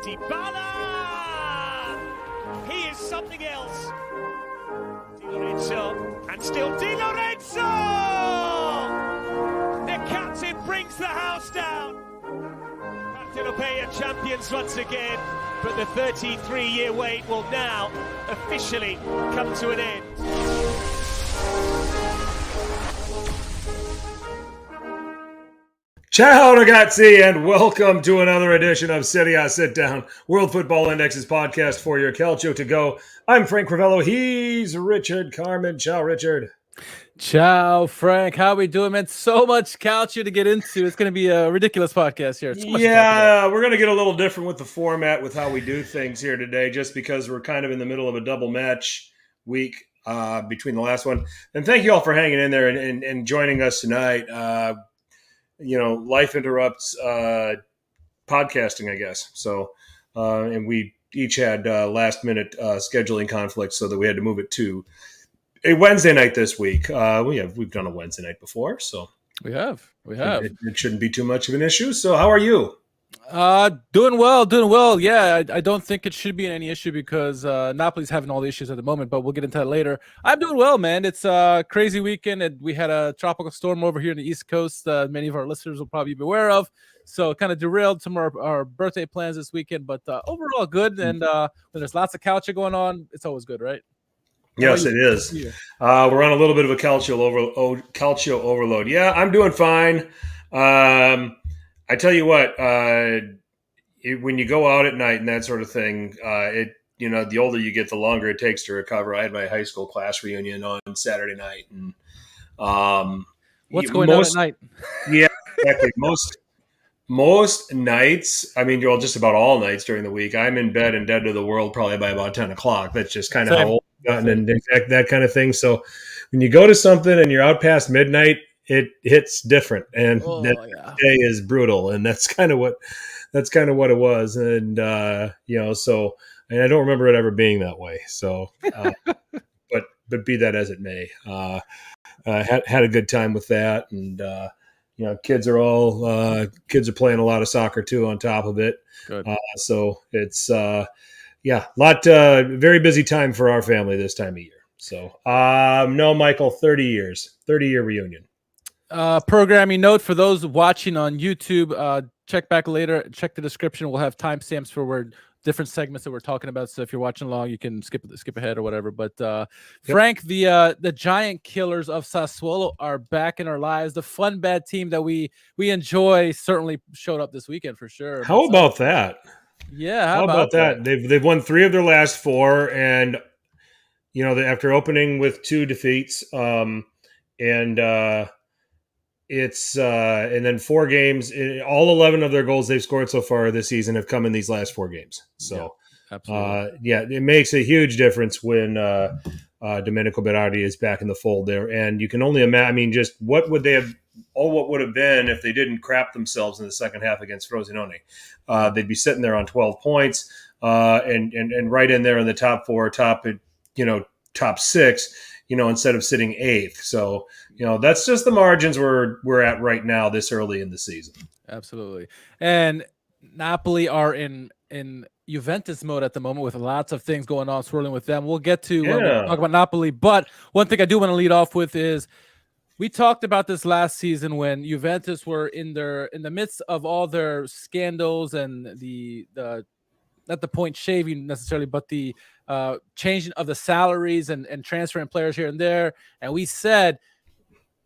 Dybala! He is something else. Di Lorenzo, and still Di Lorenzo! The captain brings the house down. Partenopea champions once again, but the 33-year wait will now officially come to an end. Ciao ragazzi, and welcome to another edition of Serie A Sit Down, World Football Index's podcast for your Calcio to go. I'm Frank Crivello. He's Richard Carmen. Ciao, Richard. Ciao, Frank. How we doing, man? So much Calcio to get into. It's going to be a ridiculous podcast here. Yeah, we're going to get a little different with the format with how we do things here today, just because we're kind of in the middle of a double match week between the last one. And thank you all for hanging in there and joining us tonight. Life interrupts podcasting, I guess. So, and we each had last-minute scheduling conflicts, so that we had to move it to a Wednesday night this week. We've done a Wednesday night before, so we have. It shouldn't be too much of an issue. So, how are you? Doing well. Yeah, I don't think it should be any issue because Napoli's having all the issues at the moment, but we'll get into that later. I'm doing well, man. It's a crazy weekend, and we had a tropical storm over here in the East Coast. Many of our listeners will probably be aware of. So kind of derailed some of our birthday plans this weekend, but overall good. And when there's lots of Calcio going on, it's always good, right? Yes, it is. We're on a little bit of a Calcio overload. Yeah, I'm doing fine. I tell you what, when you go out at night and that sort of thing, the older you get, the longer it takes to recover. I had my high school class reunion on Saturday night, and what's going on at night? Yeah, exactly. Most nights, just about all nights during the week, I'm in bed and dead to the world probably by about 10 o'clock. That's just kind of how old I've gotten and that kind of thing. So when you go to something and you're out past midnight, it hits different, and that day is brutal, and that's kind of what it was, and and I don't remember it ever being that way. So, but be that as it may, had a good time with that, and kids are playing a lot of soccer too on top of it. Good. So it's very busy time for our family this time of year. So no, Michael, 30 year reunion. Programming note for those watching on YouTube, check back later, check the description. We'll have timestamps for different segments that we're talking about. So if you're watching along, you can skip ahead or whatever. But Frank, the giant killers of Sassuolo are back in our lives. The fun bad team that we enjoy certainly showed up this weekend for sure. How about that? Yeah, how about that? They've won 3 of their last 4, and after opening with 2 defeats, it's and then 4 games. All 11 of their goals they've scored so far this season have come in these last 4 games. So, it makes a huge difference when Domenico Berardi is back in the fold there. And you can only imagine. Just what would have been if they didn't crap themselves in the second half against Frosinone? They'd be sitting there on 12 points and right in there in the top 4, top 6. Instead of sitting 8th. So, that's just the margins we're at right now this early in the season. Absolutely. And Napoli are in Juventus mode at the moment with lots of things going on, swirling with them. We'll get to when we talk about Napoli. But one thing I do want to lead off with is we talked about this last season when Juventus were in the midst of all their scandals and the not the point shaving necessarily, but the changing of the salaries and transferring players here and there. And we said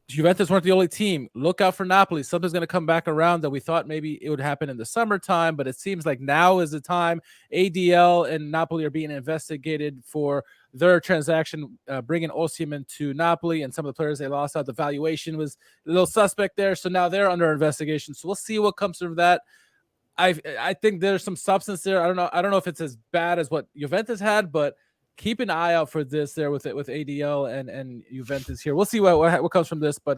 Juventus weren't the only team. Look out for Napoli. Something's going to come back around that we thought maybe it would happen in the summertime, but it seems like now is the time. ADL and Napoli are being investigated for their transaction, bringing Osimhen to Napoli, and some of the players they lost out. The valuation was a little suspect there, so now they're under investigation. So we'll see what comes from that. I think there's some substance there. I don't know if it's as bad as what Juventus had, but keep an eye out for this there with ADL and Juventus here. We'll see what comes from this, but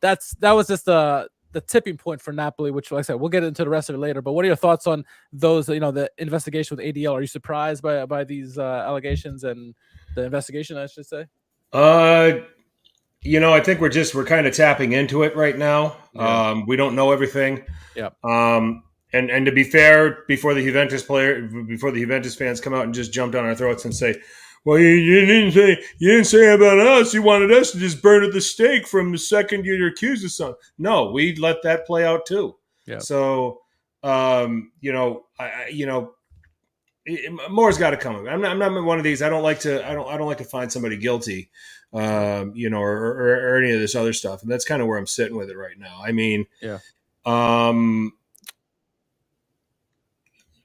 that was just the tipping point for Napoli, which, like I said, we'll get into the rest of it later. But what are your thoughts on those? The investigation with ADL. Are you surprised by these allegations and the investigation, I should say? I think we're kind of tapping into it right now. Yeah. We don't know everything. Yeah. And to be fair, before the Juventus fans come out and just jump down our throats and say, "Well, you didn't say about us. You wanted us to just burn at the stake from the second you're accused of something." No, we let that play out too. Yeah. So, more's got to come. I'm not one of these. I don't like to find somebody guilty, or any of this other stuff. And that's kind of where I'm sitting with it right now. I mean, yeah.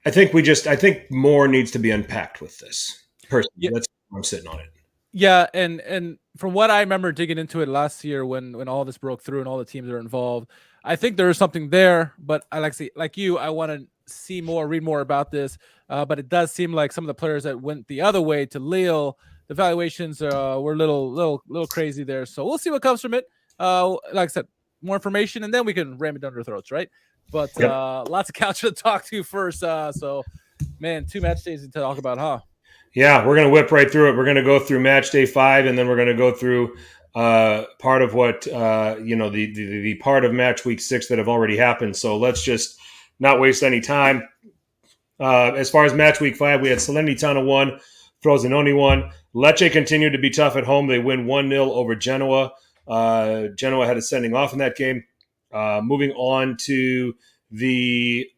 I think more needs to be unpacked with this. Personally, yeah. That's where I'm sitting on it. Yeah, and from what I remember digging into it last year when all this broke through and all the teams are involved, I think there is something there. But I like you, I want to see more, read more about this. But it does seem like some of the players that went the other way to Lille, the valuations were a little crazy there. So we'll see what comes from it. Like I said, more information, and then we can ram it down their throats, right? But yep. Lots of Calcio to talk to first. So, man, 2 match days to talk about, huh? Yeah, we're going to whip right through it. We're going to go through match day 5, and then we're going to go through part of what, the part of match week 6 that have already happened. So let's just not waste any time. As far as match week 5, we had Salernitana 1, Frosinone 1. Lecce continued to be tough at home. They win 1-0 over Genoa. Genoa had a sending off in that game. Moving on to the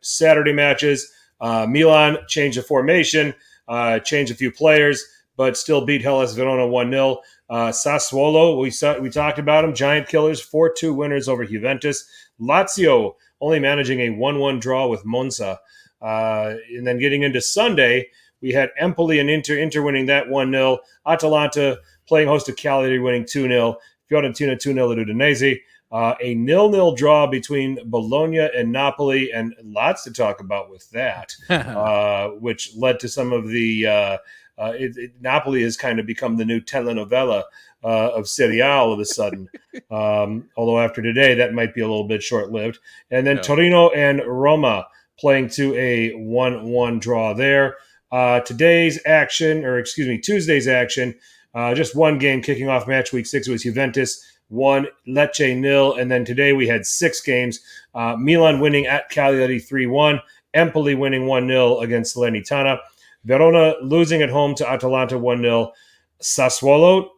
Saturday matches, Milan changed the formation, changed a few players, but still beat Hellas Verona 1-0. Sassuolo, we talked about them, giant killers, 4-2 winners over Juventus. Lazio only managing a 1-1 draw with Monza. And then getting into Sunday, we had Empoli and Inter winning that 1-0. Atalanta playing host to Cagliari, winning 2-0. Fiorentina 2-0 at Udinese. A 0-0 draw between Bologna and Napoli, and lots to talk about with that, which led to some of the Napoli has kind of become the new telenovela of Serie A all of a sudden. Although after today, that might be a little bit short-lived. And then Torino and Roma playing to a 1-1 draw there. Tuesday's action, just one game kicking off match week 6 was Juventus 1, Lecce 0, and then today we had 6 games. Milan winning at Cagliari 3-1, Empoli winning 1-0 against Salernitana, Verona losing at home to Atalanta 1-0, Sassuolo,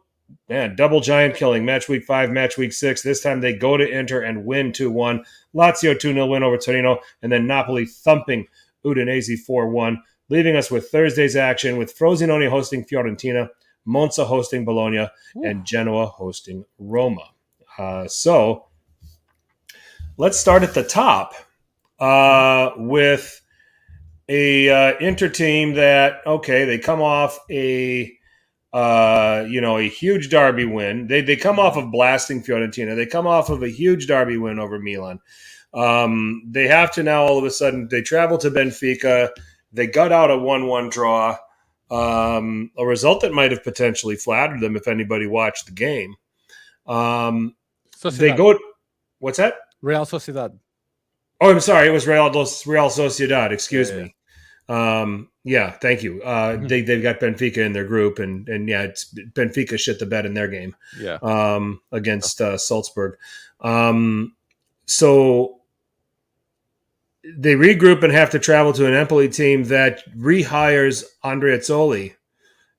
double giant killing, match week 5, match week 6. This time they go to Inter and win 2-1, Lazio 2-0 win over Torino, and then Napoli thumping Udinese 4-1, leaving us with Thursday's action with Frosinone hosting Fiorentina, Monza hosting Bologna, and Genoa hosting Roma. So let's start at the top with a Inter team that, they come off a huge derby win. They come off of blasting Fiorentina. They come off of a huge derby win over Milan. They have to now all of a sudden, they travel to Benfica. They gut out a 1-1 draw. A result that might have potentially flattered them if anybody watched the game. They go. What's that? Real Sociedad. Oh, I'm sorry. It was Real Sociedad. Excuse me. Thank you. They've got Benfica in their group, and it's Benfica shit the bed in their game. Against Salzburg. So they regroup and have to travel to an Empoli team that rehires Andrea Azzoli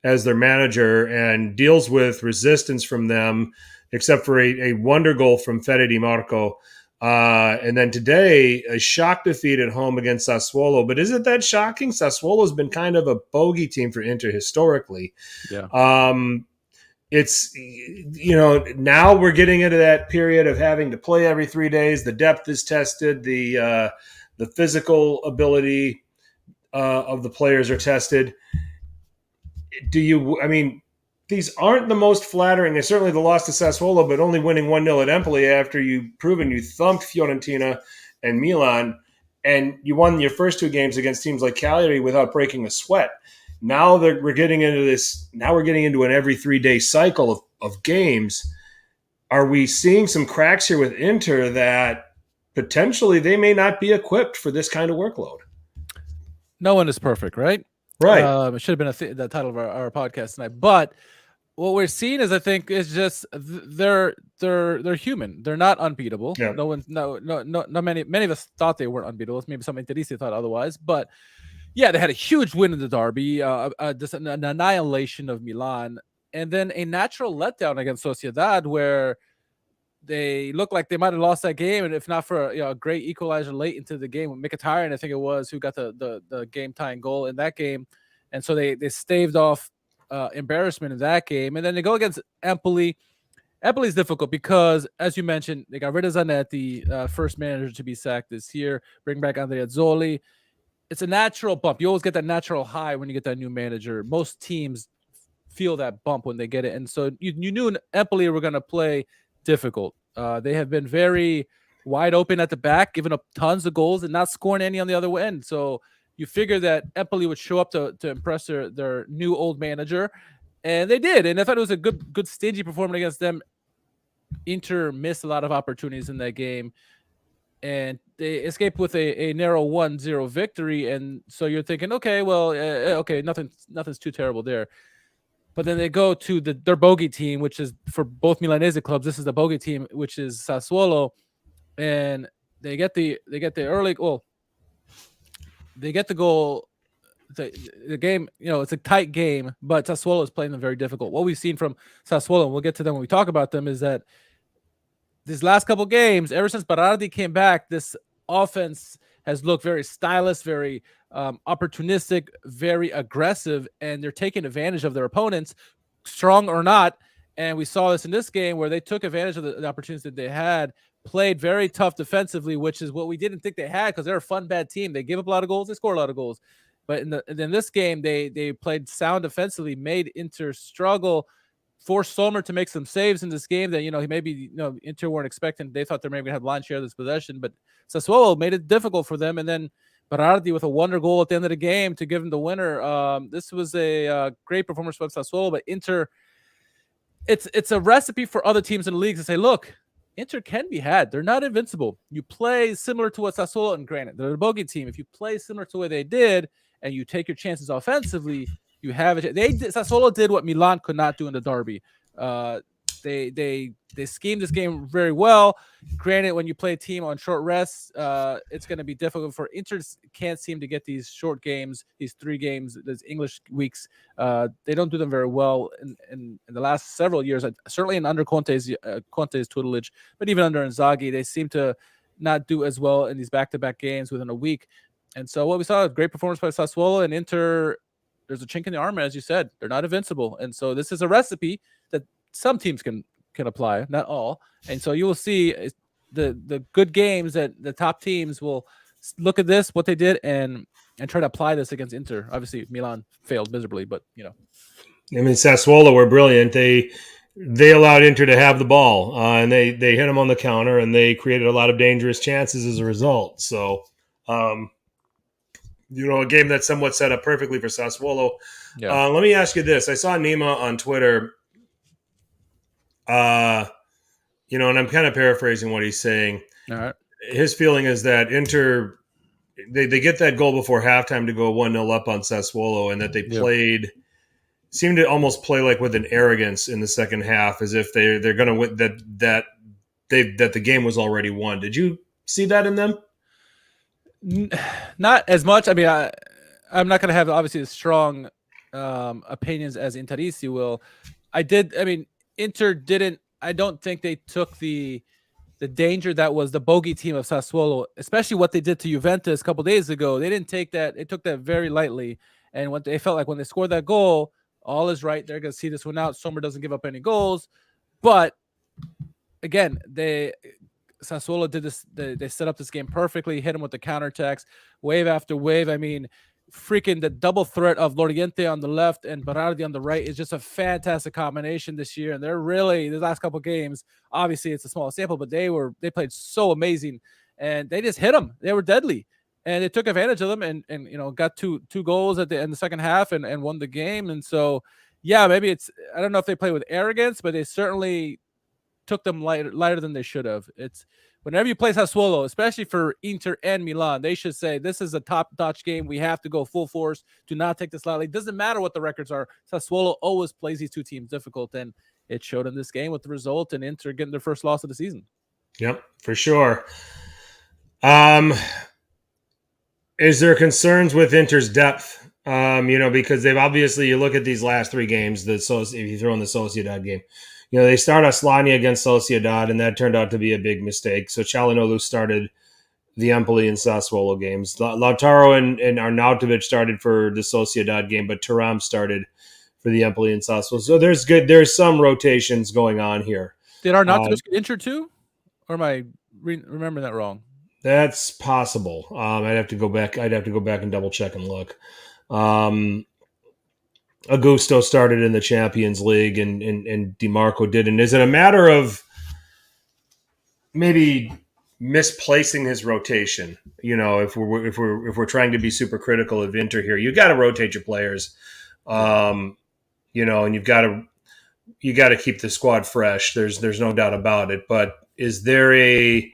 as their manager and deals with resistance from them, except for a wonder goal from Fede Di Marco. And then today, a shock defeat at home against Sassuolo. But isn't that shocking? Sassuolo's been kind of a bogey team for Inter historically. It's, now we're getting into that period of having to play every 3 days. The depth is tested. The physical ability of the players are tested. These aren't the most flattering. They're certainly the loss to Sassuolo, but only winning 1-0 at Empoli after you've proven you thumped Fiorentina and Milan, and you won your first 2 games against teams like Cagliari without breaking a sweat. Now we're getting into this. Now we're getting into an every 3-day cycle of games. Are we seeing some cracks here with Inter that potentially they may not be equipped for this kind of workload? No one is perfect, right? Right. It should have been the title of our podcast tonight. But what we're seeing is, I think, is just they're human. They're not unbeatable. Yeah. Many of us thought they weren't unbeatable. Maybe some Interisti thought otherwise, but yeah, they had a huge win in the derby, just an annihilation of Milan, and then a natural letdown against Sociedad, where they looked like they might have lost that game, and if not for a great equalizer late into the game with Mkhitaryan, I think it was, who got the game tying goal in that game, and so they staved off embarrassment in that game. And then they go against Empoli. Empoli is difficult because, as you mentioned, they got rid of Zanetti, first manager to be sacked this year, bring back Andrea Azzoli. It's a natural bump. You always get that natural high when you get that new manager. Most teams feel that bump when they get it. And so you knew Empoli were going to play difficult. They have been very wide open at the back, giving up tons of goals and not scoring any on the other end. So you figure that Empoli would show up to impress their new old manager, and they did. And I thought it was a good stingy performance against them. Inter missed a lot of opportunities in that game, and they escaped with a narrow 1-0 victory. And so you're thinking, okay, well, nothing's too terrible there. But then they go to their bogey team, which is, for both Milanese clubs, this is the bogey team, which is Sassuolo, and they get the early goal. They get the goal. The game, it's a tight game, but Sassuolo is playing them very difficult. What we've seen from Sassuolo, and we'll get to them when we talk about them, is that these last couple games, ever since Berardi came back, this offense has looked very stylish, very opportunistic, very aggressive, and they're taking advantage of their opponents, strong or not. And we saw this in this game where they took advantage of the opportunities that they had, played very tough defensively, which is what we didn't think they had, because they're a fun, bad team. They give up a lot of goals, they score a lot of goals. But in this game, they played sound defensively, made Inter struggle, forced Sommer to make some saves in this game that, Inter weren't expecting. They thought they were maybe going to have line share of this possession, but Sassuolo made it difficult for them. And then Berardi with a wonder goal at the end of the game to give them the winner. This was a great performance from Sassuolo, but Inter, it's a recipe for other teams in the league to say, look, Inter can be had. They're not invincible. You play similar to what Sassuolo, and granted, they're a bogey team. If you play similar to what they did and you take your chances offensively, you have it. Sassuolo did what Milan could not do in the derby. They schemed this game very well. Granted, when you play a team on short rests, it's going to be difficult for Inter. Can't seem to get these short games, these 3 games, these English weeks. They don't do them very well in the last several years. Certainly in under Conte's tutelage, but even under Inzaghi, they seem to not do as well in these back-to-back games within a week. And so what we saw, a great performance by Sassuolo, and Inter, there's a chink in the armor, as you said. They're not invincible. And so this is a recipe that some teams can apply, not all. And so you will see the good games that the top teams will look at this, what they did, and try to apply this against Inter. Obviously, Milan failed miserably, but I mean, Sassuolo were brilliant. They allowed Inter to have the ball, and they hit them on the counter, and they created a lot of dangerous chances as a result. So, a game that's somewhat set up perfectly for Sassuolo. Yeah. Let me ask you this. I saw Nima on Twitter, and I'm kind of paraphrasing what he's saying. All right. His feeling is that Inter, they get that goal before halftime to go 1-0 up on Sassuolo, and that they seemed to almost play like with an arrogance in the second half, as if they're going to win, that the game was already won. Did you see that in them? Not as much. I mean, I'm not going to have obviously as strong opinions as Interisti will. Inter didn't. I don't think they took the danger that was the bogey team of Sassuolo, especially what they did to Juventus a couple days ago. They didn't take that. They took that very lightly, and when they felt like when they scored that goal, all is right. They're going to see this one out. Sommer doesn't give up any goals, but again, Sassuolo did this. They set up this game perfectly, hit him with the counterattacks, wave after wave. I mean, freaking the double threat of Loriente on the left and Berardi on the right is just a fantastic combination this year. And they're really, the last couple of games, obviously it's a small sample, but they played so amazing, and they just hit them. They were deadly, and they took advantage of them, and got two goals at the end of the second half and won the game. And so, yeah, maybe I don't know if they play with arrogance, but they certainly took them lighter than they should have. whenever you play Sassuolo, especially for Inter and Milan, they should say this is a top-notch game. We have to go full force. Do not take this lightly. It doesn't matter what the records are. Sassuolo always plays these two teams difficult, and it showed in this game with the result and Inter getting their first loss of the season. Yep, for sure. Is there concerns with Inter's depth? Because they've obviously, you look at these last three games, if you throw in the Sociedad game, they start Asllani against Sociedad, and that turned out to be a big mistake. So Çalhanoğlu started the Empoli and Sassuolo games. Lautaro and Arnautovic started for the Sociedad game, but Thuram started for the Empoli and Sassuolo. So there's some rotations going on here. Did Arnautovic get injured too? Or am I remembering that wrong? That's possible. I'd have to go back and double check and look. Augusto started in the Champions League, and DiMarco didn't. Is it a matter of maybe misplacing his rotation? If we're trying to be super critical of Inter here, you got to rotate your players, and you got to keep the squad fresh. There's no doubt about it. But is there is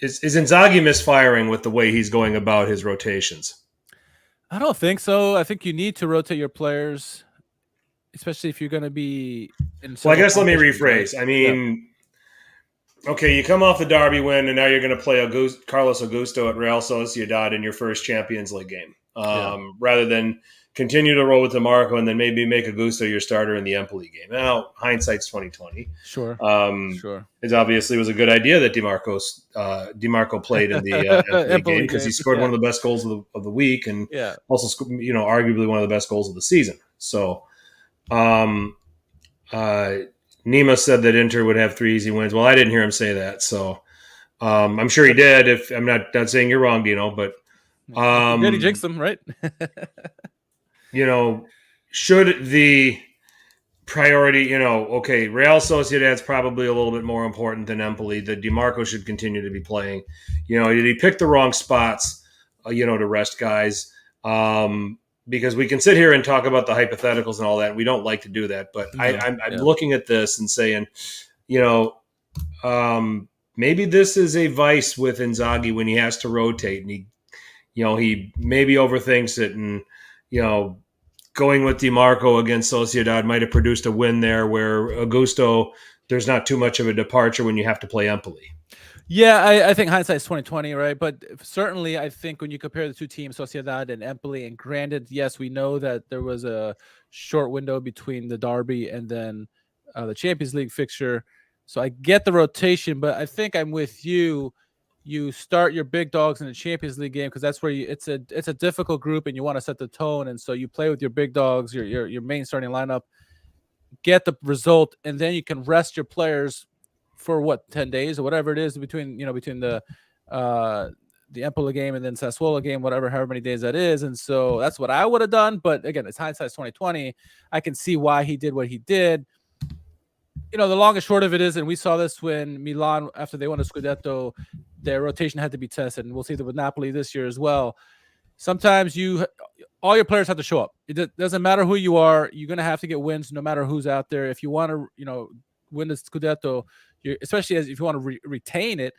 Inzaghi misfiring with the way he's going about his rotations? I don't think so. I think you need to rotate your players, especially if you're going to be in. Well, I guess let me rephrase. I mean, okay, you come off the derby win, and now you're going to play Carlos Augusto at Real Sociedad in your first Champions League game, rather than continue to roll with DiMarco and then maybe make Augusto your starter in the Empoli game. Now, hindsight's 2020. Sure. It obviously was a good idea that DiMarco played in the Empoli game because he scored one of the best goals of the week, and also arguably one of the best goals of the season. So, Nima said that Inter would have 3 easy wins. Well, I didn't hear him say that, so I'm sure he did. If I'm not saying you're wrong, Dino, but he jinxed them, right? Should the priority, okay, Real Sociedad's probably a little bit more important than Empoli. The DiMarco should continue to be playing. Did he pick the wrong spots, to rest guys? Because we can sit here and talk about the hypotheticals and all that. We don't like to do that. But I'm looking at this and saying, maybe this is a vice with Inzaghi when he has to rotate, and he maybe overthinks it, and going with DiMarco against Sociedad might have produced a win there, where Augusto, there's not too much of a departure when you have to play Empoli. Yeah, I think hindsight's 2020, right? But certainly, I think when you compare the two teams, Sociedad and Empoli, and granted, yes, we know that there was a short window between the derby and then the Champions League fixture, so I get the rotation, but I think I'm with you. You start your big dogs in the Champions League game because that's where it's a difficult group and you want to set the tone, and so you play with your big dogs, your main starting lineup, get the result, and then you can rest your players for 10 days or whatever it is between the Empoli game and then Sassuolo game, however many days that is. And so that's what I would have done. But again, it's hindsight's 2020. I can see why he did what he did. The long and short of it is, and we saw this when Milan, after they won a Scudetto, their rotation had to be tested, and we'll see that with Napoli this year as well. Sometimes all your players have to show up. It doesn't matter who you are. You're going to have to get wins no matter who's out there. If you want to, win the Scudetto, especially if you want to retain it,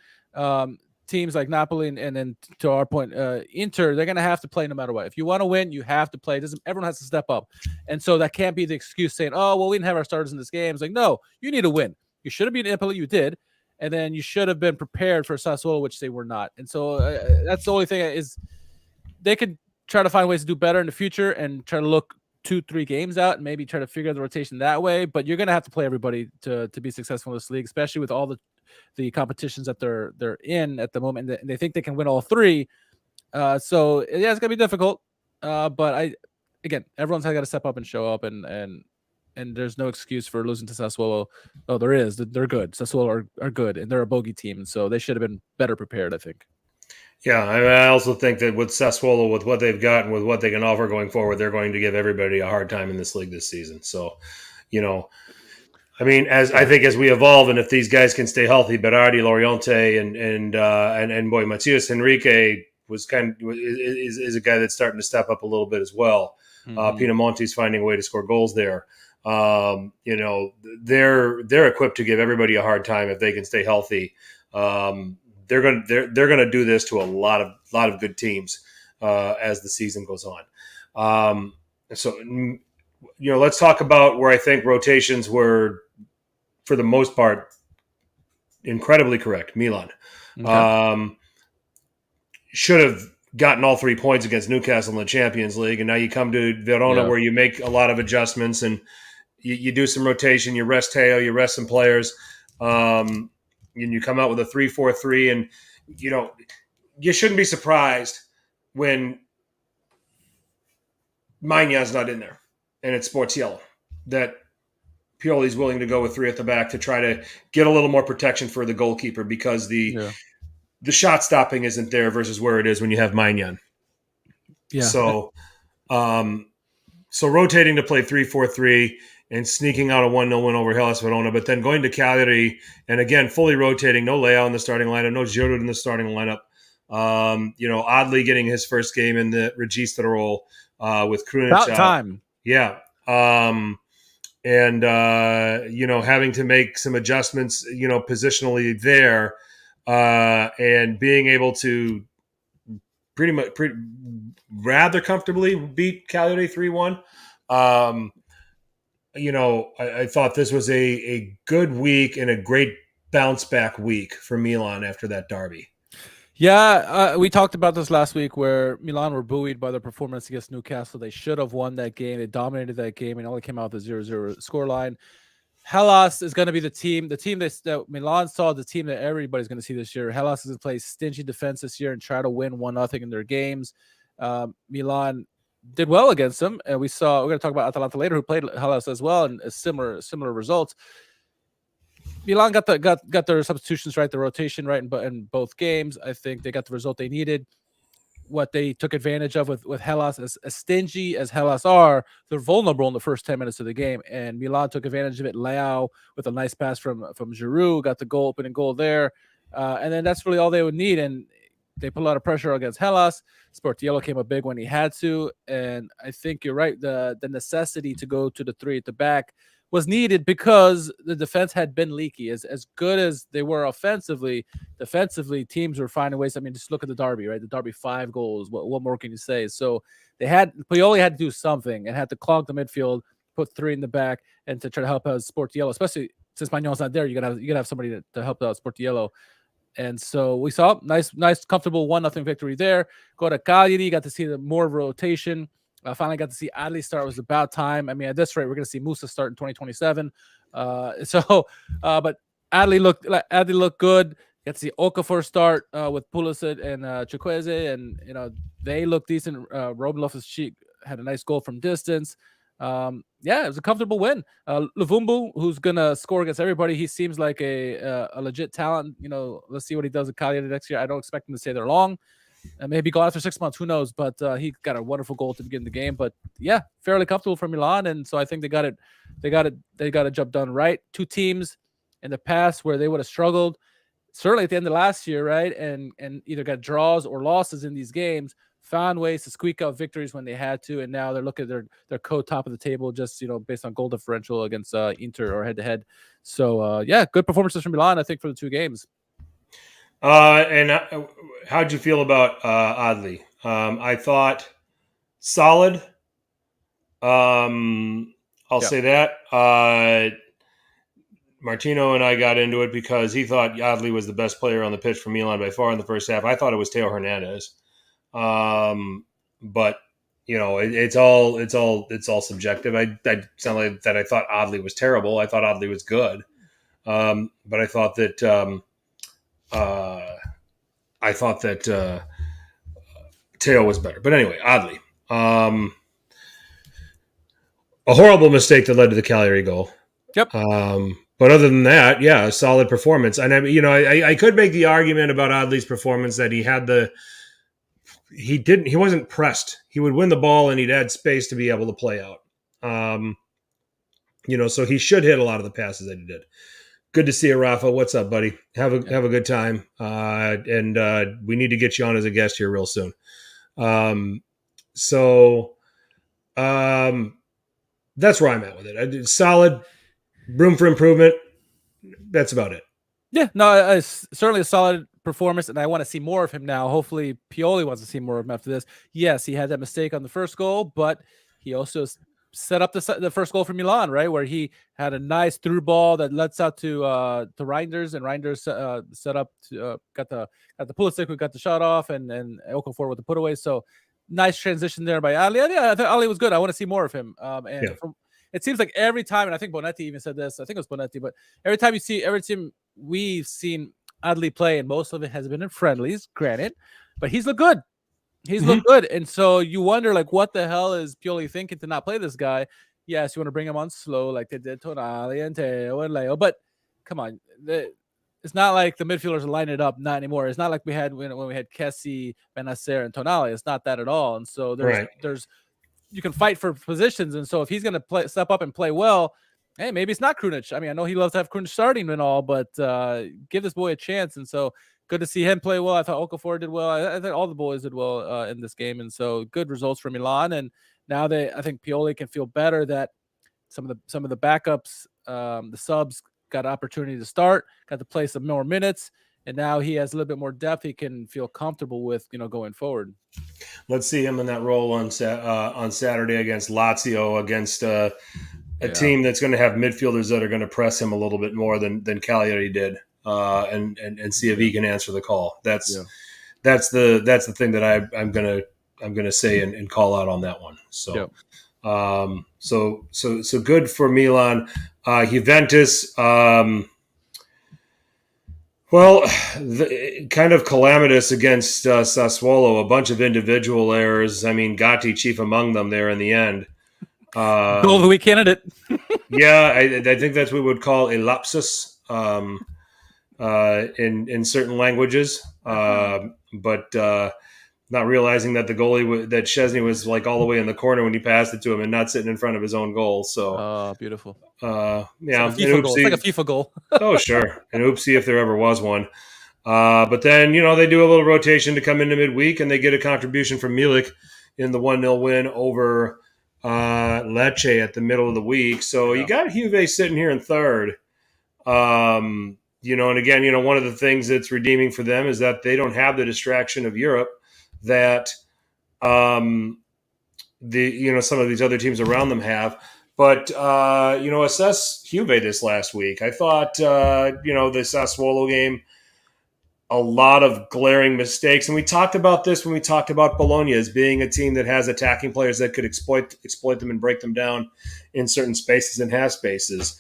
teams like Napoli and then to our point, Inter, they're going to have to play no matter what. If you want to win, you have to play. Everyone has to step up. And so that can't be the excuse saying, oh, well, we didn't have our starters in this game. It's like, no, you need to win. You should have beaten Empoli. You did. And then you should have been prepared for Sassuolo, which they were not. And so that's the only thing is they could try to find ways to do better in the future and try to look 2-3 games out and maybe try to figure out the rotation that way. But you're going to have to play everybody to be successful in this league, especially with all the competitions that they're in at the moment. And they think they can win all 3. So yeah, it's going to be difficult. But everyone's got to step up and show up, and there's no excuse for losing to Sassuolo. Oh, there is. They're good. Sassuolo are good, and they're a bogey team, so they should have been better prepared, I think. Yeah, I also think that with Sassuolo, with what they've got and with what they can offer going forward, they're going to give everybody a hard time in this league this season. So, as we evolve, and if these guys can stay healthy, Berardi, Loriente, and boy, Matias Henrique is a guy that's starting to step up a little bit as well. Pinamonti's finding a way to score goals there. You know, they're equipped to give everybody a hard time if they can stay healthy. They're gonna do this to a lot of good teams as the season goes on. So, you know, let's talk about where I think rotations were, for the most part, incredibly correct. Milan. Okay. Should have gotten all 3 points against Newcastle in the Champions League, and now you come to Verona where you make a lot of adjustments and you do some rotation. You rest Teo, you rest some players, and you come out with a 3-4-3. And you know, you shouldn't be surprised when Maigna's not in there and it's sports yellow, that Pioli's willing to go with 3 at the back to try to get a little more protection for the goalkeeper, because the shot stopping isn't there versus where it is when you have Maignan. Yeah. So rotating to play 3-4-3 and sneaking out a 1-0 win over Hellas Verona, but then going to Cagliari and again fully rotating, no Leao in the starting lineup, no Giroud in the starting lineup. You know, oddly getting his first game in the regista role with Krunic. About time. Yeah. You know, having to make some adjustments, you know, positionally there, and being able to rather comfortably beat Cagliari 3-1. You know, I thought this was a good week and a great bounce back week for Milan after that derby. Yeah, we talked about this last week where Milan were buoyed by their performance against Newcastle. They should have won that game. They dominated that game and only came out with a 0-0 scoreline. Hellas is going to be the team that Milan saw, the team that everybody's going to see this year. Hellas is going to play stingy defense this year and try to win 1-0 in their games. Milan did well against them, and we're going to talk about Atalanta later, who played Hellas as well, and similar results. Milan got their substitutions right, the rotation right in both games. I think they got the result they needed. What they took advantage of with Hellas, as stingy as Hellas are, they're vulnerable in the first 10 minutes of the game, and Milan took advantage of it. Leao with a nice pass from Giroud got the opening goal there, and then that's really all they would need. And they put a lot of pressure against Hellas. Sportiello came up big when he had to, and I think you're right. The necessity to go to the 3 at the back was needed because the defense had been leaky. As good as they were offensively, defensively, teams were finding ways. I mean, just look at the derby, right? The derby, 5 goals. What more can you say? So Pioli had to do something and had to clog the midfield, put 3 in the back, and to try to help out Sportiello, especially since Magnon's not there. You gotta have somebody to help out Sportiello. And so we saw nice, comfortable 1-0 victory there. Go to Cagliari, got to see the more rotation. Finally got to see Adli start. It was about time. I mean, at this rate, we're going to see Musa start in 2027. But Adli looked good. Got to see Okafor start with Pulisic and Chukwueze, and you know they look decent. Robin Loftus-Cheek had a nice goal from distance. Yeah, it was a comfortable win. Luvumbu, who's gonna score against everybody, he seems like a legit talent. You know, let's see what he does at Cagliari next year. I don't expect him to stay there long. Maybe go after 6 months, who knows? But he got a wonderful goal to begin the game. But yeah, fairly comfortable for Milan, and so I think they got a job done right. 2 teams in the past where they would have struggled, certainly at the end of last year, right? And either got draws or losses in these games, found ways to squeak out victories when they had to, and now they're looking at their co-top of the table, just based on goal differential against Inter or head-to-head. So yeah, good performances from Milan, I think, for the 2 games. And how'd you feel about Adli? I thought solid. I'll say that. Martino and I got into it because he thought Adli was the best player on the pitch for Milan by far in the first half. I thought it was Teo Hernandez. But it's all subjective. I sound like that. I thought Adli was terrible. I thought Adli was good. But I thought that Teo was better. But anyway, Adli. A horrible mistake that led to the Cagliari goal. Yep. But other than that, yeah, a solid performance. And I could make the argument about Adli's performance that he wasn't pressed. He would win the ball and he'd add space to be able to play out. So he should hit a lot of the passes that he did. Good to see you, Rafa. What's up, buddy? Have a good time. And we need to get you on as a guest here real soon. That's where I'm at with it. It's solid, room for improvement. That's about it. Yeah, no, it's certainly a solid performance, and I want to see more of him now. Hopefully, Pioli wants to see more of him after this. Yes, he had that mistake on the first goal, but he also set up the first goal for Milan, right, where he had a nice through ball that lets out to Reinders, and Reinders set up to got the Pulisic who got the shot off, and Okafor with the put away. So nice transition there by Ali. Yeah, I thought Ali was good. I want to see more of him. It seems like every time, and I think Bonetti even said this. I think it was Bonetti, but every time we've seen Adli play, and most of it has been in friendlies, granted, but he's looked good. He's looked good. And so you wonder, like, what the hell is Pioli thinking to not play this guy? Yes, you want to bring him on slow like they did Tonali and Teo and Leo, but come on. It's not like the midfielders are lining it up, not anymore. It's not like we had when we had Kessie, Benacer, and Tonali. It's not that at all. And so there's you can fight for positions. And so if he's going to step up and play well, hey, maybe it's not Krunic. I mean, I know he loves to have Krunic starting and all, but give this boy a chance. And so good to see him play well. I thought Okafor did well. I think all the boys did well in this game. And so good results for Milan. And now I think Pioli can feel better that some of the backups, the subs got an opportunity to start, got to play some more minutes. And now he has a little bit more depth he can feel comfortable with, going forward. Let's see him in that role on Saturday against Lazio, against a team that's going to have midfielders that are going to press him a little bit more than Cagliari did, and see if he can answer the call. That's the thing that I'm gonna say and call out on that one. So so good for Milan. Juventus. Kind of calamitous against Sassuolo. A bunch of individual errors. I mean, Gatti chief among them there in the end. Goal of the week candidate. Yeah, I think that's what we would call a lapsus in certain languages. But not realizing that the goalie, that Szczesny was like all the way in the corner when he passed it to him and not sitting in front of his own goal. So, beautiful. Yeah, it's like a FIFA goal. Oh, sure. And oopsie if there ever was one. But then, they do a little rotation to come into midweek, and they get a contribution from Milik in the 1-0 win over Lecce at the middle of the week. So you got Juve sitting here in third. And again, one of the things that's redeeming for them is that they don't have the distraction of Europe that some of these other teams around them have. But assess Juve this last week. I thought the Sassuolo game, a lot of glaring mistakes, and we talked about this when we talked about Bologna as being a team that has attacking players that could exploit them and break them down in certain spaces and half spaces.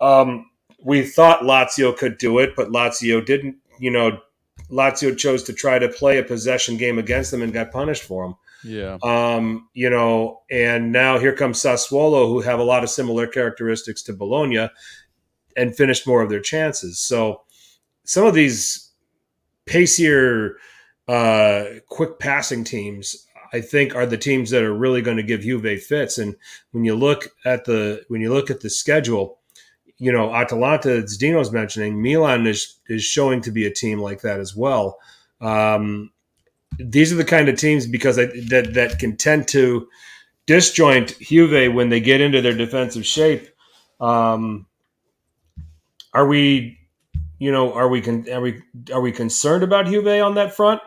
We thought Lazio could do it, but Lazio didn't. Lazio chose to try to play a possession game against them and got punished for them. Yeah. And now here comes Sassuolo, who have a lot of similar characteristics to Bologna and finished more of their chances. So some of these pacier, quick passing teams, I think, are the teams that are really going to give Juve fits. And when you look at the schedule, Atalanta, as Dino's mentioning, Milan is showing to be a team like that as well. These are the kind of teams that can tend to disjoint Juve when they get into their defensive shape. Are we concerned about Juve on that front,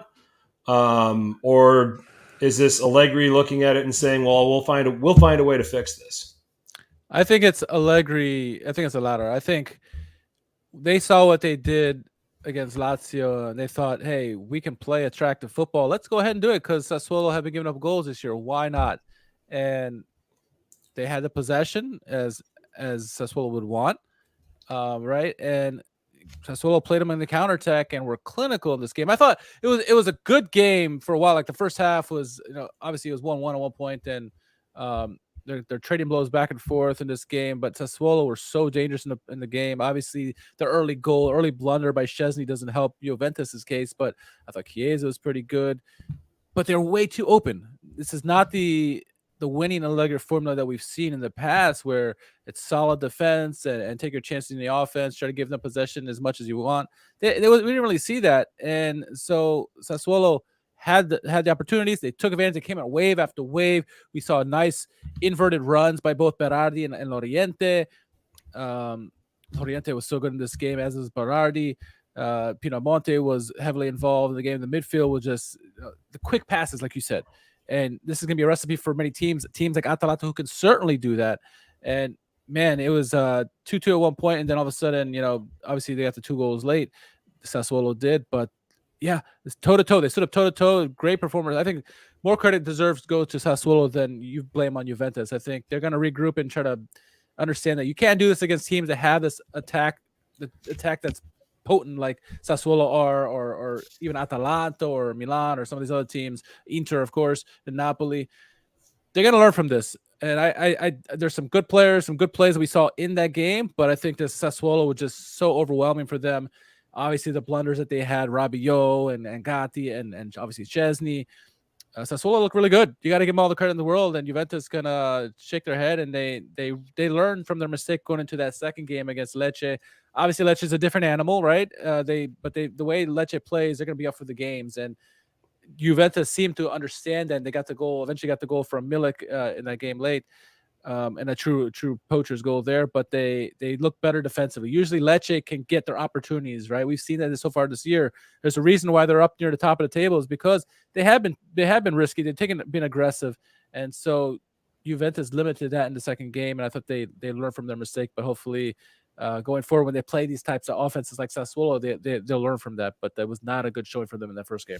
or is this Allegri looking at it and saying, "Well, we'll find a way to fix this"? I think it's Allegri. I think it's the latter. I think they saw what they did against Lazio, and they thought, hey, we can play attractive football. Let's go ahead and do it because Sassuolo have been giving up goals this year. Why not? And they had the possession as Sassuolo would want, right? And Sassuolo played them in the counterattack and were clinical in this game. I thought it was a good game for a while. Like the first half was, obviously it was 1-1 at one point, and they're trading blows back and forth in this game, but Sassuolo were so dangerous in the game. Obviously, the early blunder by Szczesny doesn't help Juventus' case, but I thought Chiesa was pretty good. But they're way too open. This is not the winning Allegri formula that we've seen in the past, where it's solid defense and take your chances in the offense, try to give them possession as much as you want. We didn't really see that, and so Sassuolo had the opportunities. They took advantage. They came out wave after wave. We saw nice inverted runs by both Berardi and Loriente. Loriente was so good in this game, as was Berardi. Pinamonte was heavily involved in the game. The midfield was just the quick passes, like you said. And this is going to be a recipe for many teams like Atalanta, who can certainly do that. And man, it was 2-2 at one point, and then all of a sudden, obviously they got the 2 goals late. Sassuolo did, but yeah, it's toe-to-toe. They stood up toe-to-toe. Great performers. I think more credit deserves to go to Sassuolo than you blame on Juventus. I think they're going to regroup and try to understand that you can't do this against teams that have this attack that's potent like Sassuolo are, or even Atalanta or Milan or some of these other teams, Inter, of course, and Napoli. They're going to learn from this. And I there's some good players, some good plays that we saw in that game, but I think this Sassuolo was just so overwhelming for them. Obviously, the blunders that they had, Rabiot and Gatti and obviously Chesney. Sassuolo looked really good. You got to give them all the credit in the world, and Juventus gonna shake their head, and they learned from their mistake going into that second game against Lecce. Obviously, Lecce is a different animal, right? The way Lecce plays, they're gonna be up for the games, and Juventus seemed to understand that, and they eventually got the goal from Milik in that game late, and a true poacher's goal there. But they look better defensively. Usually Lecce can get their opportunities, right? We've seen that so far this year. There's a reason why they're up near the top of the table, is because they have been risky. They've been aggressive, and so Juventus limited that in the second game. And I thought they learned from their mistake. But hopefully, going forward, when they play these types of offenses like Sassuolo, they'll learn from that. But that was not a good showing for them in that first game.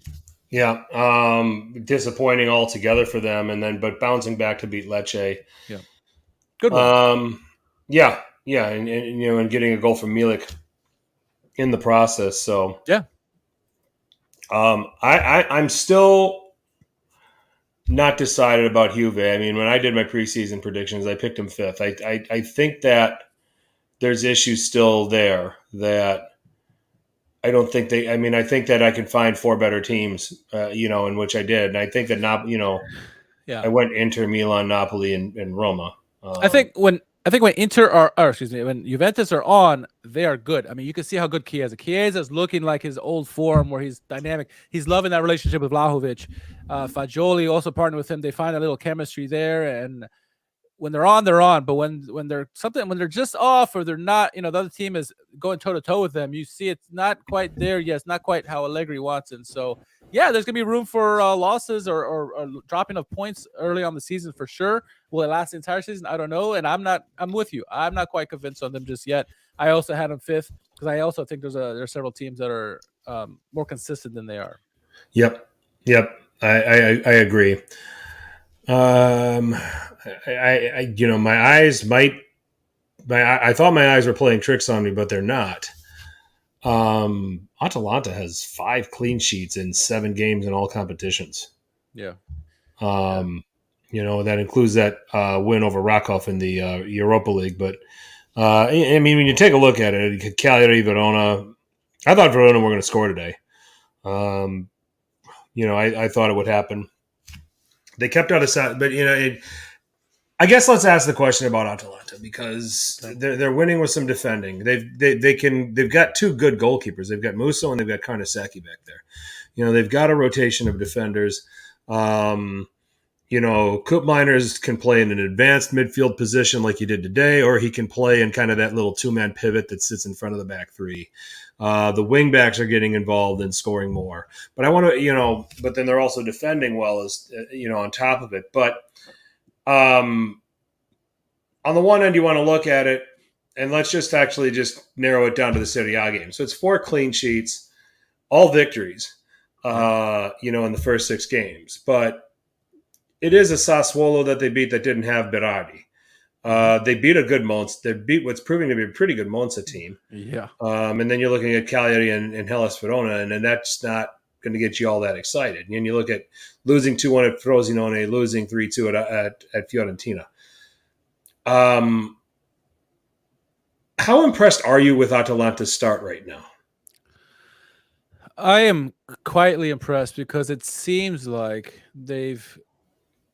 Yeah, disappointing altogether for them, but bouncing back to beat Lecce. Yeah, good one. Yeah, and getting a goal from Milik in the process. So yeah, I'm still not decided about Juve. I mean, when I did my preseason predictions, I picked them 5th. I think that there's issues still there that I don't think I think that I can find 4 better teams, in which I did. And I think that, I went Inter, Milan, Napoli, and Roma. I think when when Juventus are on, they are good. I mean, you can see how good Chiesa. Chiesa's looking like his old form where he's dynamic. He's loving that relationship with Vlahovic. Fagioli also partnered with him. They find a little chemistry there, and when they're on, they're on. But when they're just off, or they're not, the other team is going toe to toe with them, you see it's not quite there yet. It's not quite how Allegri wants it. So yeah, there's gonna be room for losses or dropping of points early on the season for sure. Will it last the entire season? I don't know. And I'm with you. I'm not quite convinced on them just yet. I also had them 5th because I also think there are several teams that are more consistent than they are. Yep. I agree. I thought my eyes were playing tricks on me, but they're not. Atalanta has 5 clean sheets in 7 games in all competitions. Yeah. That includes that win over Rakov in the Europa League. But when you take a look at it, Cagliari, Verona, I thought Verona were going to score today. I thought it would happen. They kept out of sight, but I guess let's ask the question about Atalanta, because they're winning with some defending. They've got 2 good goalkeepers. They've got Musso and they've got Karnasaki back there. They've got a rotation of defenders. Koop Miners can play in an advanced midfield position like he did today, or he can play in kind of that little 2-man pivot that sits in front of the back 3. The wing backs are getting involved in scoring more, but I want to, but then they're also defending well as, on top of it. But on the one end, you want to look at it, and let's just narrow it down to the Serie A game. So it's 4 clean sheets, all victories, in the first 6 games. But it is a Sassuolo that they beat that didn't have Berardi. They beat a good Monza. They beat what's proving to be a pretty good Monza team. Yeah. And then you're looking at Cagliari and Hellas Verona, and then that's not going to get you all that excited. And you look at losing 2-1 at Frosinone, losing 3-2 at Fiorentina. How impressed are you with Atalanta's start right now? I am quietly impressed because it seems like Giampiero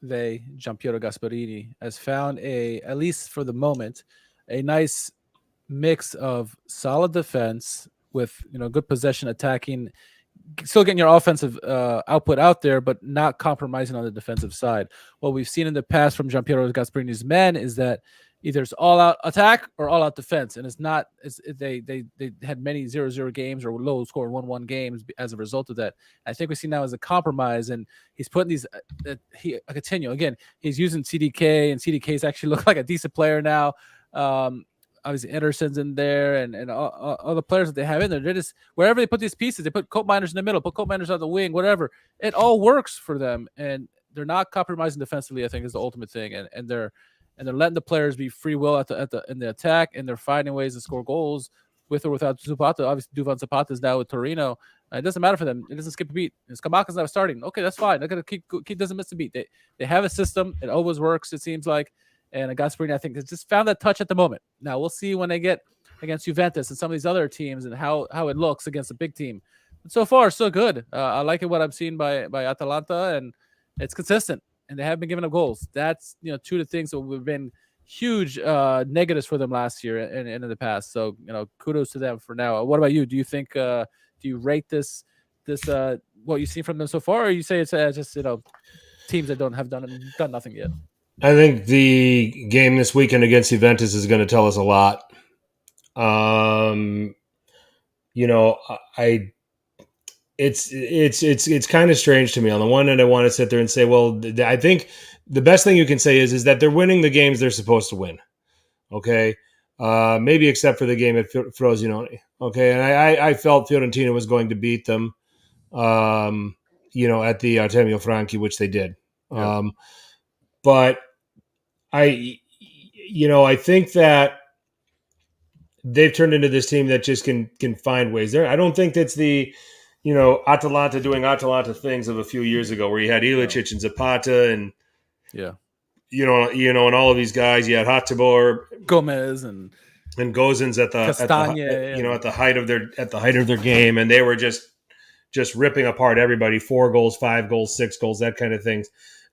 Gasparini has found at least for the moment, a nice mix of solid defense with good possession, attacking, still getting your offensive output out there, but not compromising on the defensive side. What we've seen in the past from Giampiero Gasperini's men is that either it's all-out attack or all-out defense, and it's not. They had many 0-0 games or low-scoring 1-1 games as a result of that. I think we see now as a compromise, and he's putting these. He continue again. He's using CDK, and CDK's actually look like a decent player now. Obviously, Ederson's in there, and all the players that they have in there. They're just wherever they put these pieces, they put coat miners in the middle, put coat miners on the wing, whatever. It all works for them, and they're not compromising defensively. I think is the ultimate thing, and they're letting the players be free will in the attack, and they're finding ways to score goals with or without Zapata. Obviously, Duvan Zapata is now with Torino. It doesn't matter for them. It doesn't skip a beat. Skamaka's not starting. Okay, that's fine. They're gonna keep doesn't miss a beat. They have a system. It always works. It seems like. And Gasperini, I think, has just found that touch at the moment. Now we'll see when they get against Juventus and some of these other teams and how it looks against a big team. But so far, so good. I like it what I'm seeing by Atalanta, and it's consistent. And they have been giving up goals. That's two of the things that have been huge negatives for them last year and in the past. So kudos to them for now. What about you? Do you think do you rate this what you've seen from them so far, or you say it's just teams that have done nothing yet? I think the game this weekend against Juventus is going to tell us a lot. It's kind of strange to me. On the one hand, I want to sit there and say, well, I think the best thing you can say is that they're winning the games they're supposed to win. Okay, maybe except for the game at Frosinone. Okay, and I felt Fiorentina was going to beat them. At the Artemio Franchi, which they did. Yeah. But I think that they've turned into this team that just can find ways there. I don't think that's the, Atalanta doing Atalanta things of a few years ago where you had Ilicic and Zapata and, and all of these guys. You had Hattabor, Gomez and Gozens at the height of their game, and they were just ripping apart everybody. 4 goals, 5 goals, 6 goals, that kind of things.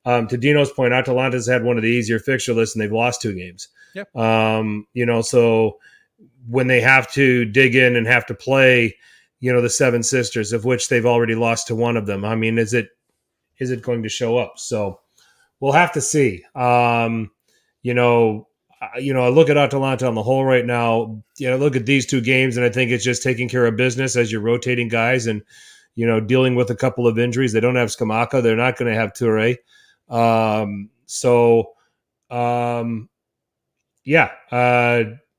To Dino's point, Atalanta's had one of the easier fixture lists, and they've lost 2 games. Yep. So when they have to dig in and have to play, the Seven Sisters, of which they've already lost to one of them, I mean, is it going to show up? So we'll have to see. I look at Atalanta on the whole right now. Look at these 2 games, and I think it's just taking care of business as you're rotating guys and dealing with a couple of injuries. They don't have Scamacca. They're not going to have Touré.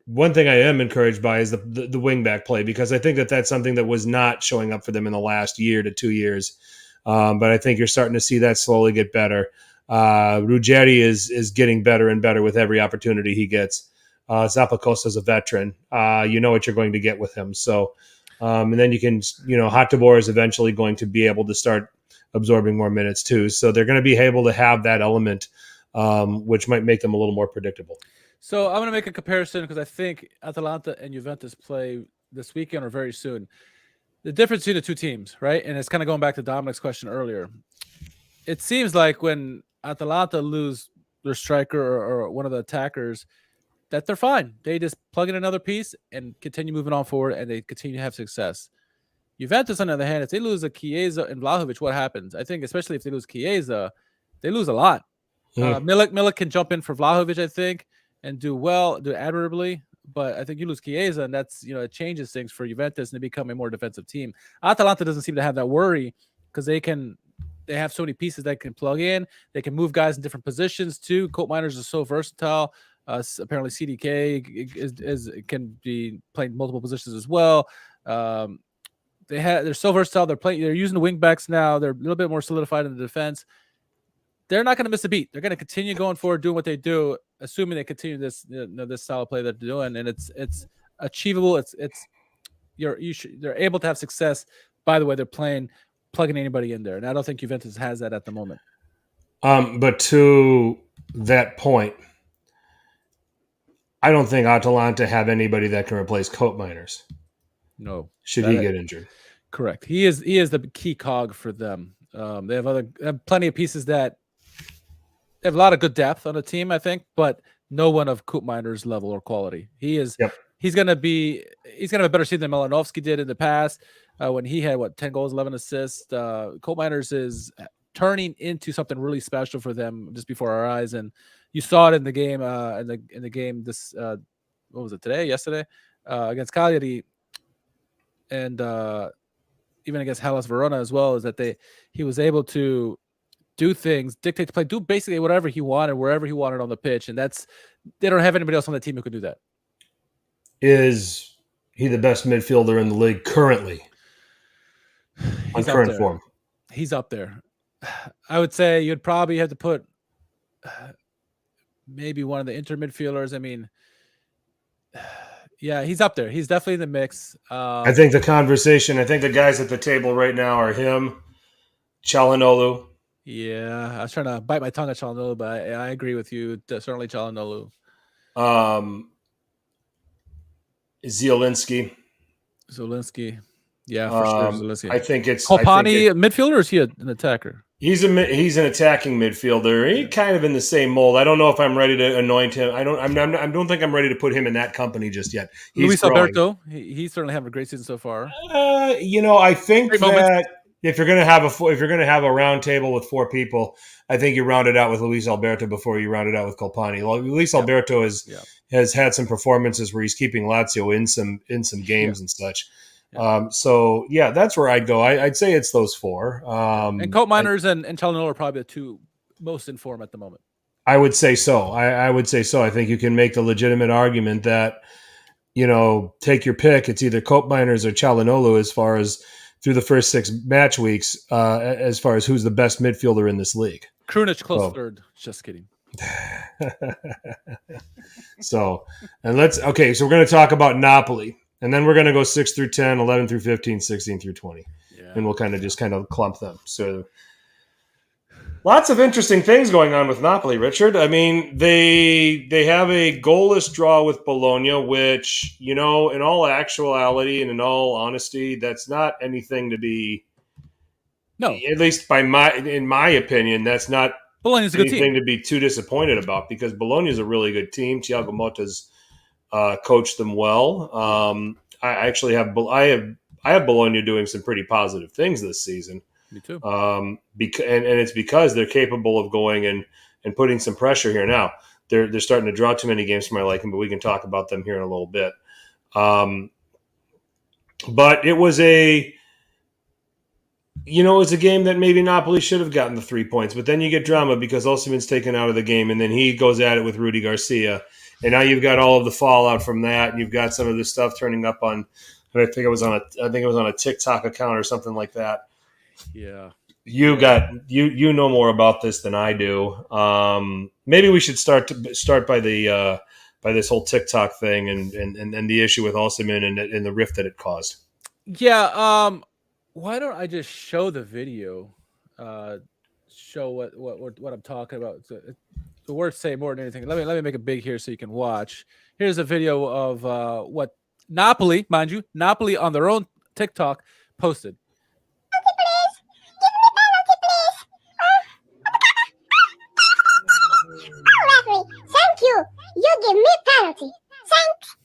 One thing I am encouraged by is the wing back play, because I think that's something that was not showing up for them in the last year to 2 years. But I think you're starting to see that slowly get better. Ruggeri is getting better and better with every opportunity he gets. Zappacosta's a veteran. You know what you're going to get with him. So, and then you can, Hattabor is eventually going to be able to start absorbing more minutes too. So they're going to be able to have that element, which might make them a little more predictable. So I'm going to make a comparison because I think Atalanta and Juventus play this weekend or very soon. The difference between the 2 teams, right? And it's kind of going back to Dominic's question earlier. It seems like when Atalanta lose their striker or one of the attackers, that they're fine. They just plug in another piece and continue moving on forward, and they continue to have success. Juventus, on the other hand, if they lose a Chiesa and Vlahovic, what happens? I think especially if they lose Chiesa, they lose a lot. Milik can jump in for Vlahovic, I think, and do admirably. But I think you lose Chiesa, and that's it changes things for Juventus, and they become a more defensive team. Atalanta doesn't seem to have that worry because they have so many pieces that can plug in. They can move guys in different positions too. Coat miners are so versatile. Apparently, CDK can be playing multiple positions as well. They're so versatile. They're using the wing backs now. They're a little bit more solidified in the defense. They're not going to miss a beat. They're going to continue going forward, doing what they do, assuming they continue this this style of play that they're doing, and it's achievable. They're able to have success by the way they're playing, plugging anybody in there, and I don't think Juventus has that at the moment. But to that point, I don't think Atalanta have anybody that can replace Coat Miners. No, should he get injured? Correct. He is the key cog for them. They have plenty of pieces that they have a lot of good depth on the team, I think, but no one of Coat Miners' level or quality. He's going to have a better season than Malinovsky did in the past. when he had 10 goals, 11 assists. Coal Miners is turning into something really special for them just before our eyes, and you saw it in the game. In the game this what was it yesterday against Cagliari, and even against Hellas Verona as well. Is that he was able to do things, dictate the play, do basically whatever he wanted, wherever he wanted on the pitch, and they don't have anybody else on the team who could do that. Is he the best midfielder in the league currently? On current form, he's up there. I would say you'd probably have to put maybe one of the inter midfielders. I mean, yeah, he's up there. He's definitely in the mix. I think the guys at the table right now are him, Çalhanoğlu. Yeah, I was trying to bite my tongue at Çalhanoğlu, but I agree with you. Certainly Çalhanoğlu. Zielinski. Yeah, for sure. Zielinski. I think it's Kolpani, midfielder, or is he an attacker? He's an attacking midfielder. He's kind of in the same mold. I don't know if I'm ready to anoint him. I don't think I'm ready to put him in that company just yet. Luis Alberto, he's certainly having a great season so far. I think that if you're gonna have a round table with 4 people, I think you round it out with Luis Alberto before you round it out with Kolpani. Well, Luis Alberto has had some performances where he's keeping Lazio in some games and such. So that's where I'd go. I'd say it's those 4. And Coat Miners and Çalhanoğlu are probably the 2 most in form at the moment. I would say so. I would say so. I think you can make the legitimate argument that, take your pick. It's either Coat Miners or Çalhanoğlu as far as through the first 6 match weeks, as far as who's the best midfielder in this league. Krunic close third. Just kidding. So we're going to talk about Napoli. And then we're going to go 6 through 10, 11 through 15, 16 through 20. Yeah. And we'll kind of clump them. So lots of interesting things going on with Napoli, Richard. I mean, they have a goalless draw with Bologna, which, in all actuality and in all honesty, that's not anything to be at least in my opinion, that's not Bologna's a good anything team to be too disappointed about, because Bologna is a really good team. Thiago Motta's coached them well. I actually have Bologna doing some pretty positive things this season. Me too. And it's because they're capable of going and putting some pressure here. Now they're starting to draw too many games for my liking, but we can talk about them here in a little bit. But it was a game that maybe Napoli should have gotten the 3 points, but then you get drama because Osimhen's taken out of the game, and then he goes at it with Rudy Garcia. And now you've got all of the fallout from that, and you've got some of this stuff turning up on. I think it was on a TikTok account or something like that. Yeah, you know more about this than I do. Maybe we should start by this whole TikTok thing and the issue with Osimhen and the rift that it caused. Yeah. Why don't I just show the video? Show what I'm talking about. The words say more than anything. Let me make it big here so you can watch. Here's a video of what Napoli, mind you, Napoli on their own TikTok posted. Referee, thank you. You give me penalty. Thanks.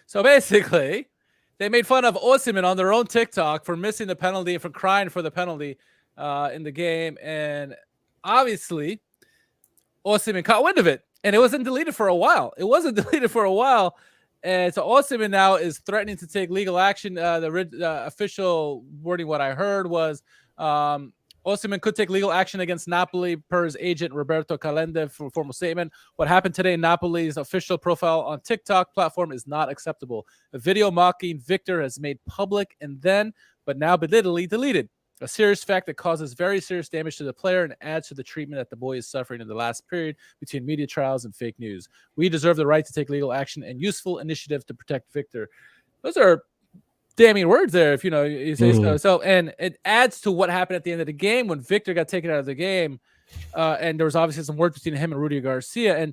So basically, they made fun of Osimhen on their own TikTok for missing the penalty and for crying for the penalty in the game, and obviously Osimhen caught wind of it, and it wasn't deleted for a while. And so Osimhen now is threatening to take legal action. The official wording, what I heard was Osimhen could take legal action against Napoli per his agent Roberto Calende for a formal statement. What happened today in Napoli's official profile on TikTok platform is not acceptable. A video mocking Victor has made public but now belittly deleted. A serious fact that causes very serious damage to the player and adds to the treatment that the boy is suffering in the last period between media trials and fake news. We deserve the right to take legal action and useful initiative to protect Victor. Those are damning words there, if you say so. So, and it adds to what happened at the end of the game when Victor got taken out of the game, and there was obviously some words between him and Rudy Garcia. And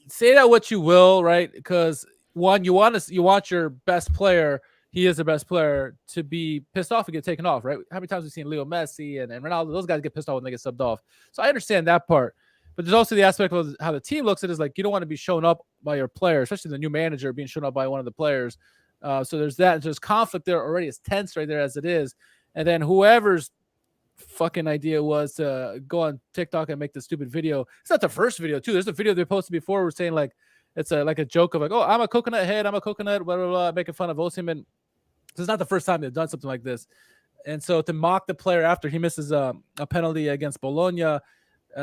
say that what you will, right? Because one, you want your best player. He is the best player to be pissed off and get taken off, right? How many times we've seen Leo Messi and Ronaldo? Those guys get pissed off when they get subbed off. So I understand that part. But there's also the aspect of how the team looks at it is like you don't want to be shown up by your player, especially the new manager being shown up by one of the players. So there's that. There's conflict there already. It's tense right there as it is. And then whoever's fucking idea was to go on TikTok and make the stupid video. It's not the first video too. There's a video they posted before. We're saying like it's like a joke of like, oh, I'm a coconut head. I'm a coconut. Blah blah blah. Making fun of Osimhen. This is not the first time they've done something like this. And so to mock the player after he misses a penalty against Bologna.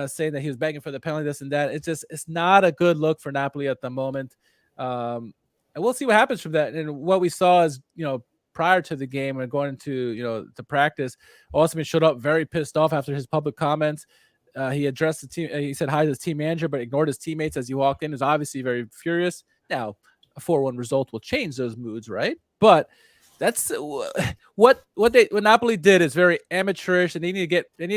Saying that he was begging for the penalty, this and that. It's not a good look for Napoli at the moment. And we'll see what happens from that. And what we saw is, prior to the game and going into, to practice, Osimhen showed up very pissed off after his public comments. He addressed the team. He said hi to his team manager, but ignored his teammates as he walked in. He was obviously very furious. Now, a 4-1 result will change those moods, right? But that's what Napoli did is very amateurish, and they need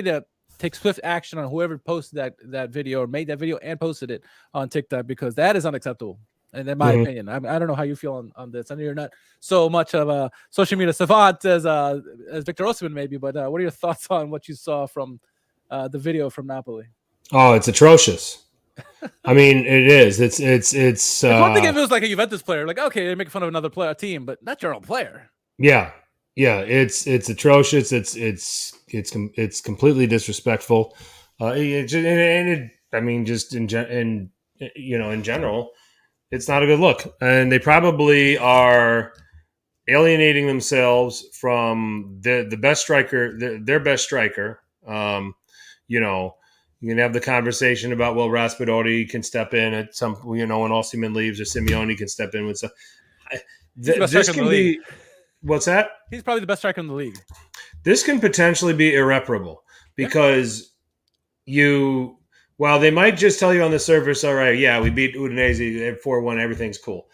to take swift action on whoever posted that video or made that video and posted it on TikTok, because that is unacceptable. And in my opinion, I don't know how you feel on this. I know you're not so much of a social media savant as Victor Osimhen maybe, but what are your thoughts on what you saw from the video from Napoli? Oh, it's atrocious. I mean, it is. It's one thing if it was like a Juventus player, like, okay, they're making fun of another player, team, but not your own player. Yeah. It's atrocious. It's completely disrespectful. In general, it's not a good look, and they probably are alienating themselves from the best striker, their best striker. You can have the conversation about, well, Raspadori can step in at some, when Osimhen leaves, or Simeone can step in with some. This can be. What's that? He's probably the best striker in the league. This can potentially be irreparable because while they might just tell you on the surface, all right, yeah, we beat Udinese at 4-1, everything's cool.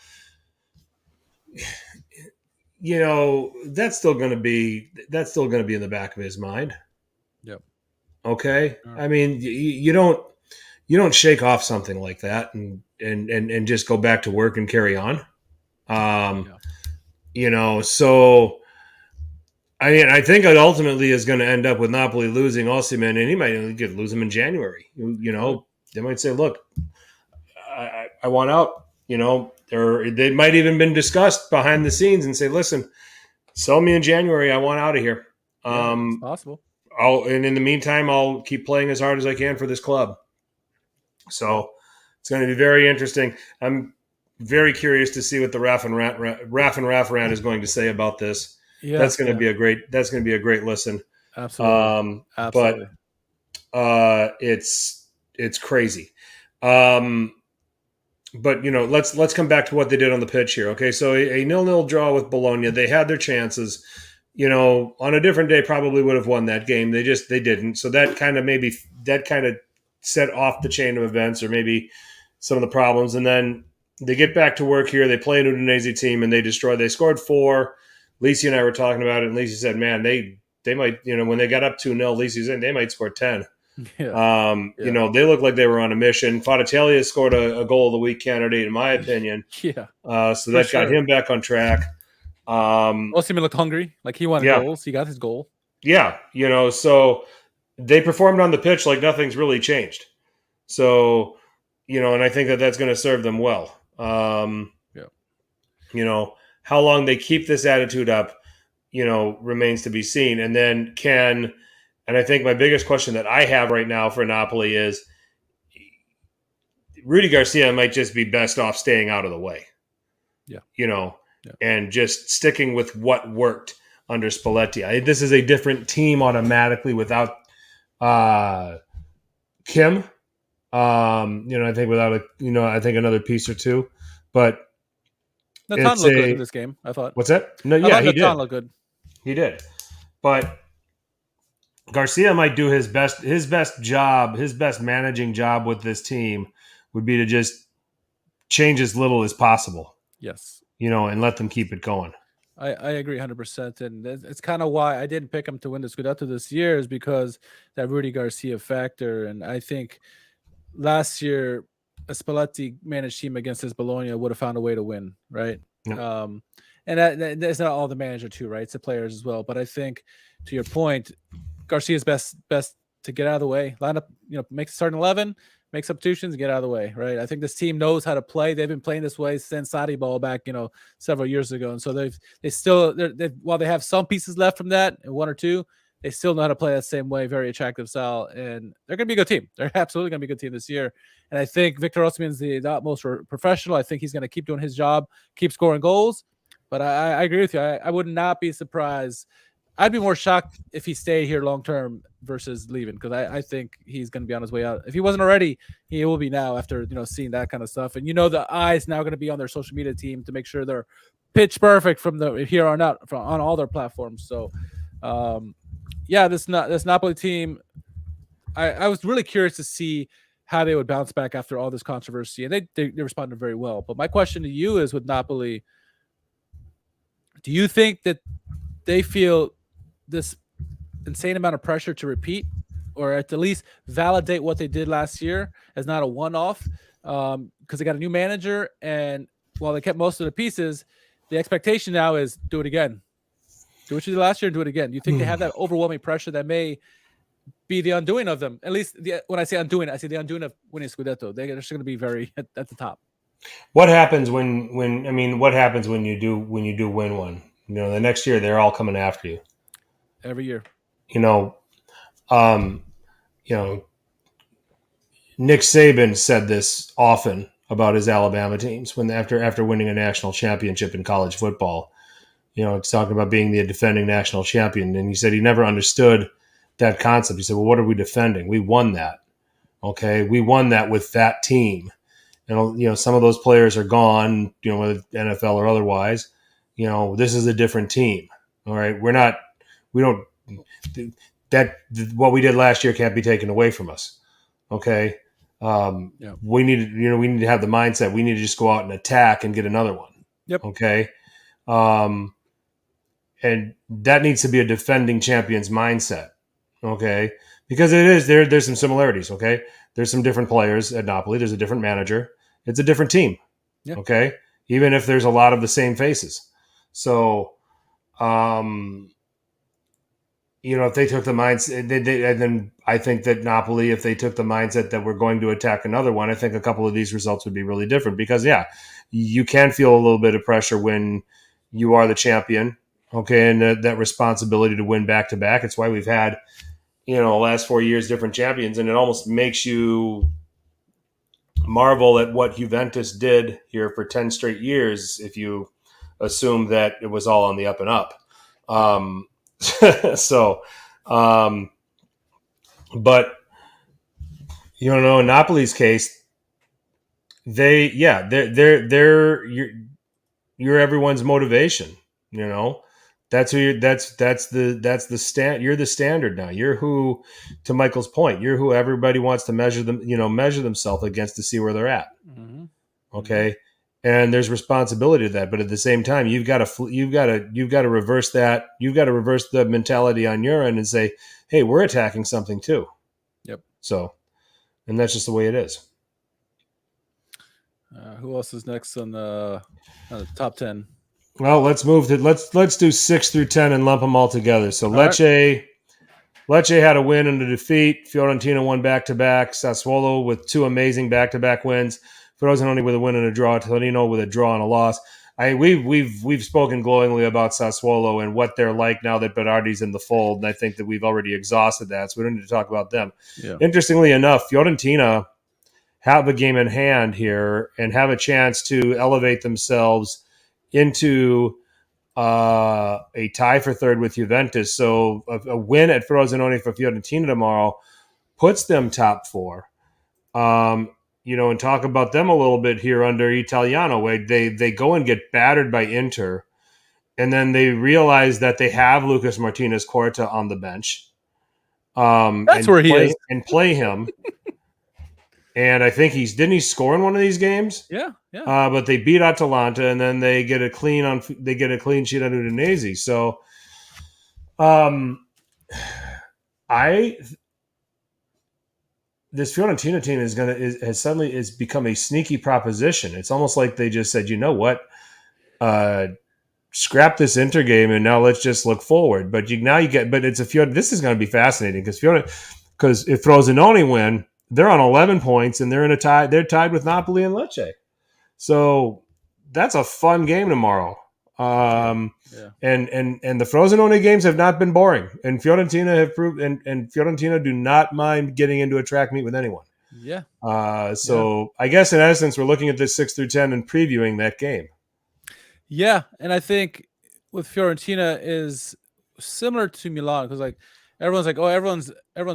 That's still going to be in the back of his mind. Yep. Okay. I mean, you don't shake off something like that and just go back to work and carry on. So I mean, I think it ultimately is going to end up with Napoli losing Osimhen, and he might lose him in January. They might say, "Look, I want out." Or they might even been discussed behind the scenes and say, "Listen, sell me in January. I want out of here." It's possible. And in the meantime, I'll keep playing as hard as I can for this club. So it's going to be very interesting. I'm very curious to see what the Raff and Raffaran is going to say about this. Yeah, that's going to be a great listen. Absolutely. Absolutely. But it's crazy. But let's come back to what they did on the pitch here. Okay, so a 0-0 draw with Bologna. They had their chances. On a different day, probably would have won that game. They didn't. So that kind of set off the chain of events, or maybe some of the problems. And then they get back to work here. They play an Udinese team and they destroy. They scored 4. Lisi and I were talking about it, and Lisi said, "Man, they might, when they got up 2-0, Lisi's in, they might score 10." Yeah. They look like they were on a mission. Fadatelia scored a goal of the week candidate, in my opinion. Yeah. So that got him back on track. Osimhen looked hungry, like he wanted goals. He got his goal. Yeah, so they performed on the pitch like nothing's really changed. So, and I think that's going to serve them well. How long they keep this attitude up, remains to be seen. And then and I think my biggest question that I have right now for Napoli is Rudy Garcia might just be best off staying out of the way. Yeah. And just sticking with what worked under Spalletti. This is a different team automatically without Kim. I think without I think another piece or two, but Natan looked good in this game, I thought. What's that? No, yeah, he did. Natan looked good. He did. But Garcia might do his best job, his best managing job with this team would be to just change as little as possible. Yes. And let them keep it going. I agree 100%. And it's kind of why I didn't pick him to win the Scudetto this year, is because that Rudy Garcia factor. And I think last year, a Spalletti managed team against his Bologna would have found a way to win, right? Yeah. And that's not all the manager too, right? It's the players as well. But I think, to your point, Garcia's best to get out of the way, line up, make the starting 11, make substitutions, get out of the way, right? I think this team knows how to play. They've been playing this way since Sadi ball back, several years ago. And so while they have some pieces left from that, and one or two, they still know how to play that same way, very attractive style. And they're going to be a good team. They're absolutely going to be a good team this year. And I think Victor Osimhen's the utmost professional. I think he's going to keep doing his job, keep scoring goals. But I agree with you. I would not be surprised. I'd be more shocked if he stayed here long term versus leaving, because I think he's going to be on his way out. If he wasn't already, he will be now after seeing that kind of stuff. And the eye's now going to be on their social media team to make sure they're pitch perfect from the here on out on all their platforms. So, this Napoli team, I was really curious to see how they would bounce back after all this controversy, and they responded very well. But my question to you is, with Napoli, do you think that they feel this insane amount of pressure to repeat, or at least validate what they did last year as not a one-off, because they got a new manager, and while they kept most of the pieces, the expectation now is do it again. Do what you did last year and do it again. Do you think they have that overwhelming pressure that may be the undoing of them? At least when I say undoing, I say the undoing of winning Scudetto. They're just going to be very at the top. What happens when you do win one? The next year they're all coming after you. Every year. Nick Saban said this often about his Alabama teams when after winning a national championship in college football. It's talking about being the defending national champion, and he said he never understood that concept. He said, "Well, what are we defending? We won that. Okay, we won that with that team." And some of those players are gone, whether NFL or otherwise. This is a different team. All right, what we did last year can't be taken away from us. Okay. We need to have the mindset. We need to just go out and attack and get another one. Yep. Okay. And that needs to be a defending champion's mindset. Okay. Because there's some similarities. Okay. There's some different players at Napoli. There's a different manager. It's a different team. Yep. Okay. Even if there's a lot of the same faces. So, if they took the mindset, and then I think that Napoli, if they took the mindset that we're going to attack another one, I think a couple of these results would be really different, because you can feel a little bit of pressure when you are the champion. Okay. And that responsibility to win back to back. It's why we've had, the last 4 years, different champions, and it almost makes you marvel at what Juventus did here for 10 straight years, if you assume that it was all on the up and up. But in Napoli's case, they're you're everyone's motivation. That's who that's the stand. You're the standard now. You're who, to Michael's point, you're who everybody wants to measure themselves against to see where they're at. Mm-hmm. Okay. And there's responsibility to that, but at the same time, you've got to reverse that. You've got to reverse the mentality on your end and say, "Hey, we're attacking something too." Yep. So, and that's just the way it is. Who else is next on the top 10? Well, let's move to let's do 6 through 10 and lump them all together. So Lecce had a win and a defeat. Fiorentina won back-to-back. Sassuolo with 2 amazing back-to-back wins. Frosinone with a win and a draw. Torino with a draw and a loss. We've spoken glowingly about Sassuolo and what they're like now that Berardi's in the fold, and I think that we've already exhausted that, so we don't need to talk about them. Yeah. Interestingly enough, Fiorentina have a game in hand here and have a chance to elevate themselves into a tie for third with Juventus. So a win at Frosinone for Fiorentina tomorrow puts them top 4. And talk about them a little bit here under Italiano, where they go and get battered by Inter, and then they realize that they have Lucas Martinez Corta on the bench. That's where he is. And play him. And I think didn't he score in one of these games? Yeah. But they beat Atalanta, and then they get a clean sheet on Udinese. So, this Fiorentina team has suddenly become a sneaky proposition. It's almost like they just said, you know what, scrap this Inter game and now let's just look forward. But it's this is going to be fascinating because if Frosinone win, they're on 11 points, and they're in a tie. They're tied with Napoli and Lecce. So that's a fun game tomorrow. And the Frosinone games have not been boring, and Fiorentina have proved, and Fiorentina do not mind getting into a track meet with anyone. Yeah. I guess in essence, we're looking at this 6 through 10 and previewing that game. Yeah, and I think with Fiorentina is similar to Milan, because like everyone's like, oh, everyone's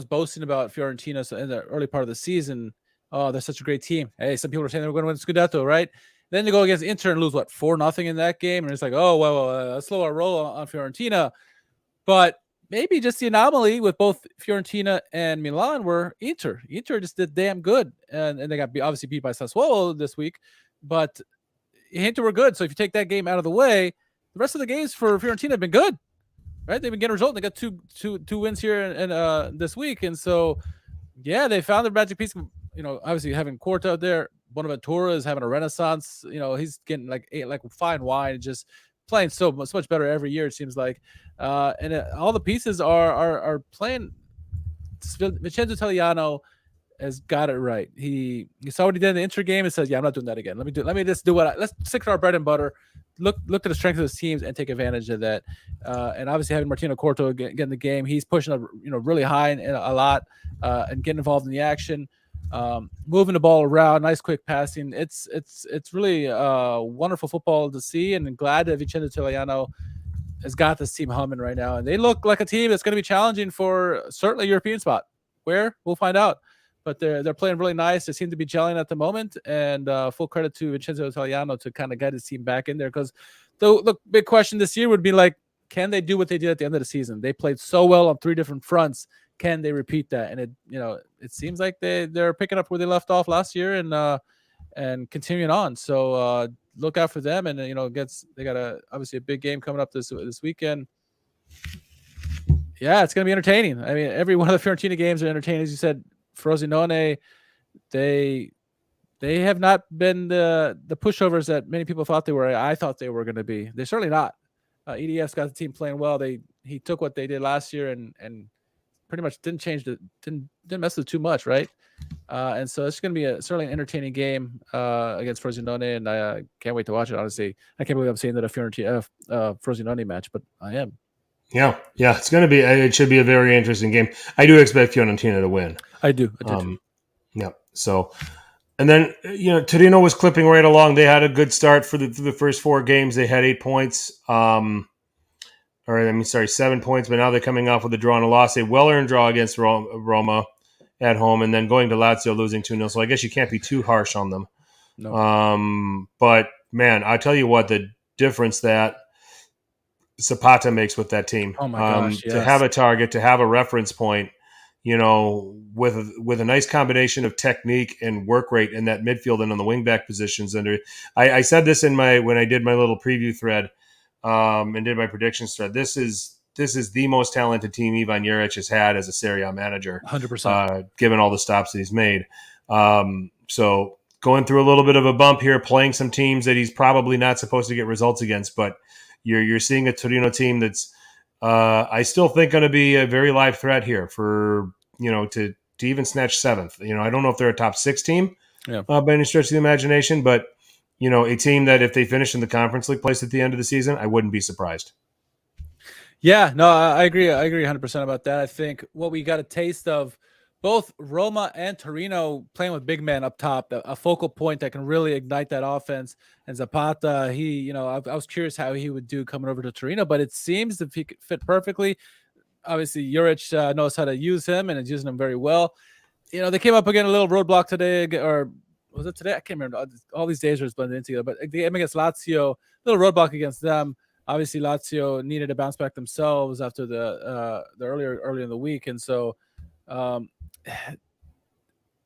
boasting about Fiorentina in the early part of the season. Oh, they're such a great team. Hey, some people are saying they're going to win Scudetto, right? Then they go against Inter and lose 4-0 in that game, and it's like, oh well, let's slow our roll on Fiorentina. But maybe just the anomaly with both Fiorentina and Milan were Inter. Inter just did damn good, and they got obviously beat by Sassuolo this week, but Inter were good. So if you take that game out of the way, the rest of the games for Fiorentina have been good, right? They've been getting results. They got two wins here and this week, and so yeah, they found their magic piece. Obviously having Quarta out there, Bonaventura is having a renaissance. He's getting like fine wine, just playing so much better every year. It seems like, and all the pieces are playing. Vincenzo Italiano has got it right. He saw what he did in the Inter game and says, "Yeah, I'm not doing that again. Let me just do let's stick to our bread and butter. Look at the strength of his teams and take advantage of that." And obviously having Martino Corto getting the game, he's pushing up, really high and a lot, and getting involved in the action, moving the ball around, nice quick passing. It's really wonderful football to see, and I'm glad that Vincenzo Italiano has got this team humming right now, and they look like a team that's going to be challenging for certainly a European spot. Where we'll find out. But they're playing really nice. They seem to be gelling at the moment, and full credit to Vincenzo Italiano to kind of get his team back in there, because the big question this year would be like, can they do what they did at the end of the season? They played so well on 3 different fronts. Can they repeat that? And it seems like they're picking up where they left off last year and continuing on. So look out for them, and they got obviously a big game coming up this weekend. Yeah, it's going to be entertaining. I mean, every one of the Fiorentina games are entertaining, as you said. Frosinone, they have not been the pushovers that many people thought they were. I thought they were going to be. They're certainly not. EDF's got the team playing well. He took what they did last year and pretty much didn't mess with it too much, right? And so it's going to be certainly an entertaining game against Frosinone, and I can't wait to watch it. Honestly, I can't believe I'm saying that a Fiorentina Frosinone match, but I am. Yeah, it's going to be. It should be a very interesting game. I do expect Fiorentina to win. I do too. Yeah. So, and then Torino was clipping right along. They had a good start for the first 4 games. They had 8 points. 7 points. But now they're coming off with a draw and a loss. A well-earned draw against Roma at home, and then going to Lazio, losing 2-0. So I guess you can't be too harsh on them. No. But man, I tell you what, the difference that Zapata makes with that team. Oh my gosh! Yes. To have a target, to have a reference point, with a nice combination of technique and work rate in that midfield and on the wingback positions. And I said this when I did my little preview thread, and did my predictions thread. This is the most talented team Ivan Juric has had as a Serie A manager. 100%. Given all the stops that he's made. So going through a little bit of a bump here, playing some teams that he's probably not supposed to get results against, but you're seeing a Torino team that's I still think going to be a very live threat here for to even snatch 7th. I don't know if they're a top 6 team by any stretch of the imagination, but a team that if they finish in the Conference League place at the end of the season, I wouldn't be surprised. Yeah, no, I agree. I agree 100% about that. I think what we got a taste of both Roma and Torino playing with big men up top, a focal point that can really ignite that offense. And Zapata, I was curious how he would do coming over to Torino, but it seems that he could fit perfectly. Obviously, Juric knows how to use him and is using him very well. They came up again a little roadblock today, or was it today? I can't remember. All these days are blended in together. But the game against Lazio, a little roadblock against them. Obviously, Lazio needed to bounce back themselves after the earlier in the week, and so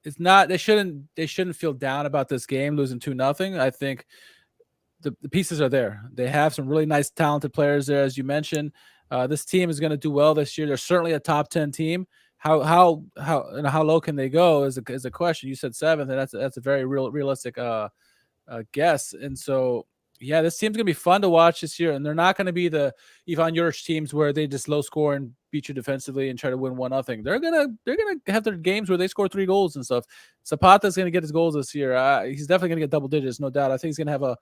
it's not. They shouldn't feel down about this game losing 2-0. I think the pieces are there. They have some really nice, talented players there, as you mentioned. This team is going to do well this year. They're certainly a top 10 team. How low can they go is a question. You said 7th, and that's a very realistic guess. And so yeah, this team's gonna be fun to watch this year, and they're not gonna be the Ivan Juric teams where they just low score and beat you defensively and try to win 1-0. They're gonna have their games where they score 3 goals and stuff. Zapata's gonna get his goals this year. He's definitely gonna get double digits, no doubt. I think he's gonna have a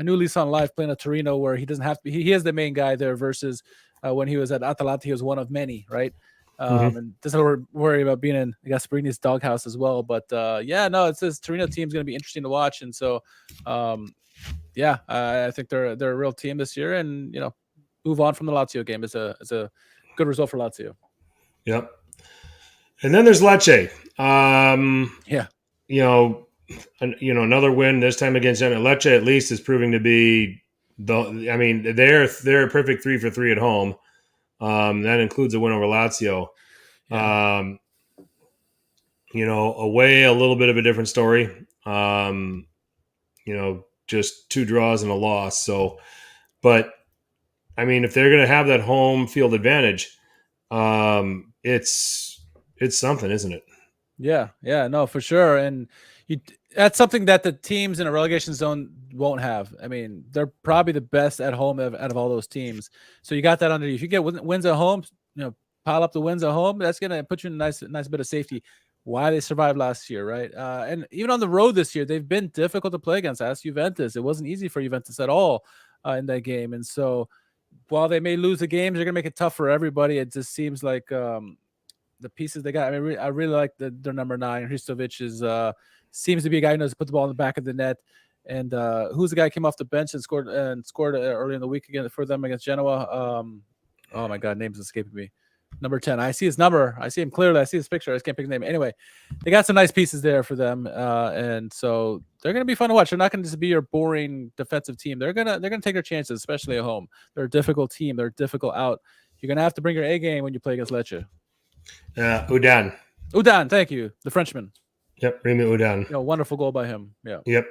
new lease on life playing at Torino, where he doesn't have to be. He is the main guy there versus when he was at Atalanta, he was one of many, right? And doesn't worry about being in Gasparini's doghouse as well. But yeah, no, it's this Torino team's gonna be interesting to watch, and so. Yeah, I think they're a real team this year, and move on from the Lazio game is a good result for Lazio. Yep. And then there's Lecce. Yeah. Another win this time against Genoa. Lecce at least is proving to be they're a perfect 3 for 3 at home. That includes a win over Lazio. Yeah. Away a little bit of a different story. Just 2 draws and a loss. So, but I mean, if they're going to have that home field advantage, it's something, isn't it? Yeah, no, for sure. And that's something that the teams in a relegation zone won't have. I mean, they're probably the best at home out of all those teams. So you got that under you. If you get wins at home, pile up the wins at home, that's going to put you in a nice bit of safety. Why they survived last year, right? And even on the road this year, they've been difficult to play against. Ask Juventus. It wasn't easy for Juventus at all in that game. And so while they may lose the games, they're going to make it tough for everybody. It just seems like the pieces they got. I mean, I really like their number 9. Hristovic seems to be a guy who knows to put the ball in the back of the net. And who's the guy who came off the bench and scored early in the week for them against Genoa? Oh, my God, name's escaping me. Number 10. I see his number. I see him clearly. I see his picture. I just can't pick his name. Anyway, they got some nice pieces there for them, and so they're going to be fun to watch. They're not going to just be your boring defensive team. They're gonna take their chances, especially at home. They're a difficult team. They're difficult out. You're going to have to bring your A game when you play against Lecce. Udan, thank you, the Frenchman. Yep, Remy Udan. Wonderful goal by him. Yeah. Yep.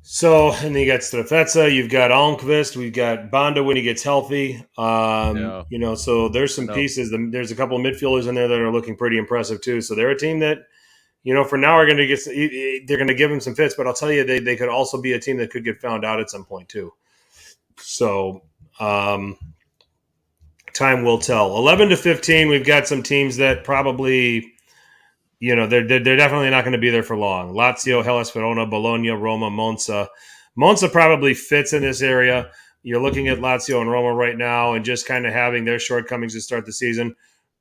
So, and then you got Strefezza, you've got Almqvist, we've got Banda when he gets healthy. So there's some pieces. There's a couple of midfielders in there that are looking pretty impressive too. So they're a team that, for now are going to they're going to give them some fits, but I'll tell you, they could also be a team that could get found out at some point too. So, time will tell. 11-15, we've got some teams that probably... they're definitely not going to be there for long. Lazio, Hellas Verona, Bologna, Roma, Monza. Monza probably fits in this area. You're looking at Lazio and Roma right now and just kind of having their shortcomings to start the season.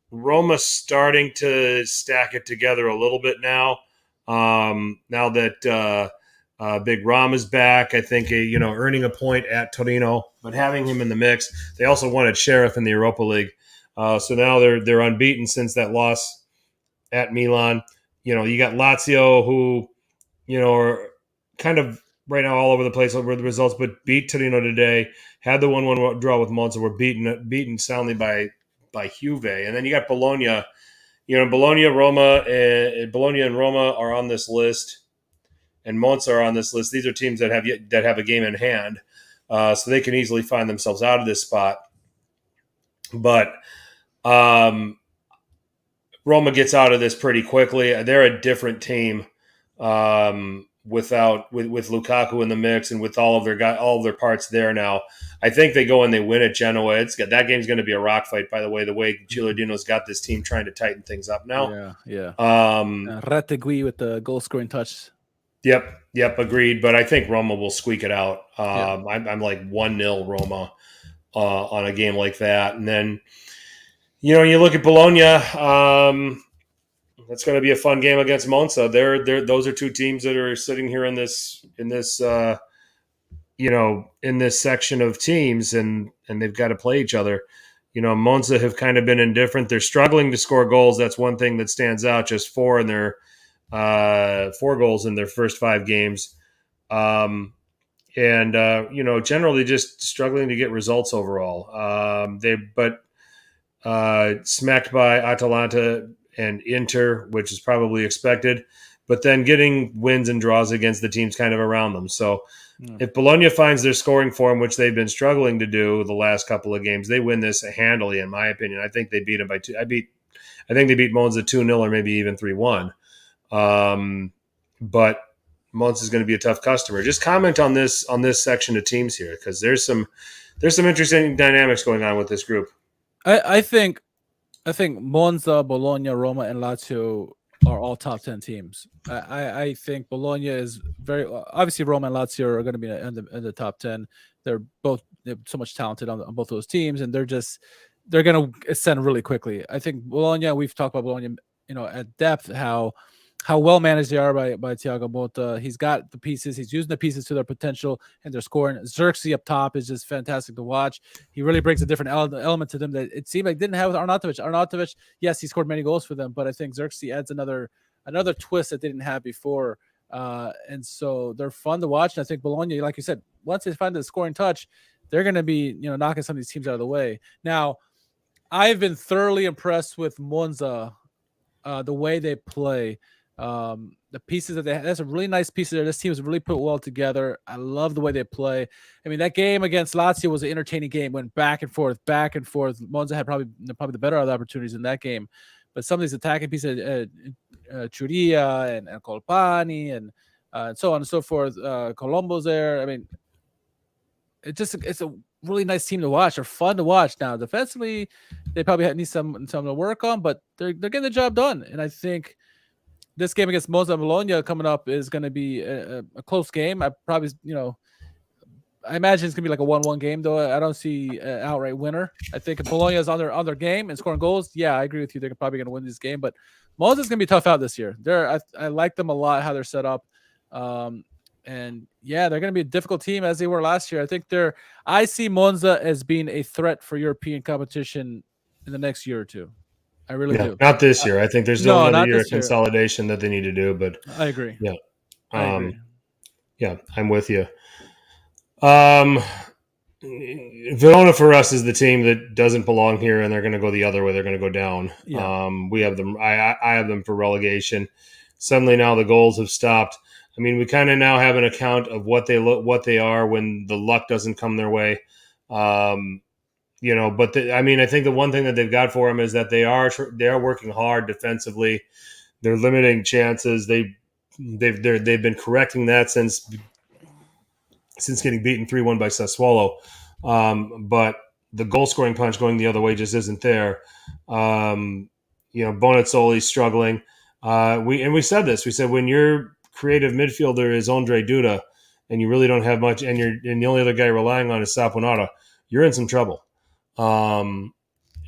Roma starting to stack it together a little bit now. Now that Big Ram is back, I think, earning a point at Torino, but having him in the mix. They also wanted Sheriff in the Europa League. So now they're unbeaten since that loss at Milan. You got Lazio who, are kind of right now all over the place over the results, but beat Torino today, had the 1-1 draw with Monza, were beaten soundly by Juve. And then you got Bologna. Bologna and Roma are on this list, and Monza are on this list. These are teams that have a game in hand, so they can easily find themselves out of this spot. But Roma gets out of this pretty quickly. They're a different team with Lukaku in the mix and with all of their parts there now. I think they go and they win at Genoa. That game's going to be a rock fight, by the way Giuliano's got this team trying to tighten things up now. Yeah. Retegui with the goal scoring touch. Yep, agreed. But I think Roma will squeak it out. I'm like 1-0 Roma on a game like that. And then you look at Bologna, that's going to be a fun game against Monza. Those are two teams that are sitting here in this section of teams, and they've got to play each other. Monza have kind of been indifferent. They're struggling to score goals. That's one thing that stands out. Just 4 goals in their first 5 games. Generally just struggling to get results overall. Smacked by Atalanta and Inter, which is probably expected, but then getting wins and draws against the teams kind of around them. So if Bologna finds their scoring form, which they've been struggling to do the last couple of games, they win this handily, in my opinion. I think they beat them by 2. I think they beat Monza 2-0 or maybe even 3-1. But Monza is going to be a tough customer. Just comment on this section of teams here, because there's some interesting dynamics going on with this group. I think Monza, Bologna, Roma, and Lazio are all top 10 teams. I think Bologna is very obviously. Roma and Lazio are going to be in the top 10. They're so much talented on both those teams, and they're going to ascend really quickly. I think Bologna. We've talked about Bologna, at depth, how well managed they are by Thiago Motta. He's got the pieces. He's using the pieces to their potential, and they're scoring. Xerxes up top is just fantastic to watch. He really brings a different element to them that it seemed like didn't have with Arnautovic. Arnautovic, yes, he scored many goals for them, but I think Xerxes adds another twist that they didn't have before. And so they're fun to watch. And I think Bologna, like you said, once they find the scoring touch, they're going to be knocking some of these teams out of the way. Now, I've been thoroughly impressed with Monza, the way they play. The pieces that they have, that's a really nice piece there. This team is really put well together. I love the way they play. I mean, that game against Lazio was an entertaining game. Went back and forth. Monza had probably the better of the opportunities in that game, but some of these attacking pieces, Churia and Colpani and so on and so forth. Colombo's there. I mean, it's a really nice team to watch. They're fun to watch. Now, defensively, they probably need some to work on, but they're getting the job done. And I think this game against Monza and Bologna coming up is going to be a close game. I probably, I imagine it's going to be like a 1-1 game, though. I don't see an outright winner. I think if Bologna is on their game and scoring goals, yeah, I agree with you. They're probably going to win this game. But Monza's going to be tough out this year. I like them a lot, how they're set up. And yeah, they're going to be a difficult team as they were last year. I see Monza as being a threat for European competition in the next year or two. I really do. Not this year. I think there's still another year of consolidation that they need to do, but I agree. Yeah. I agree. Yeah, I'm with you. Verona for us is the team that doesn't belong here, and they're going to go the other way. They're going to go down. Yeah. We have them. I have them for relegation. Suddenly now the goals have stopped. I mean, we kind of now have an account of what they are when the luck doesn't come their way. But I think the one thing that they've got for them is that they are working hard defensively. They're limiting chances. They've been correcting that since getting beaten 3-1 by Sassuolo. But the goal scoring punch going the other way just isn't there. Bonazzoli's struggling. We said this. We said when your creative midfielder is Andre Duda, and you really don't have much, and the only other guy relying on is Saponara, you're in some trouble. And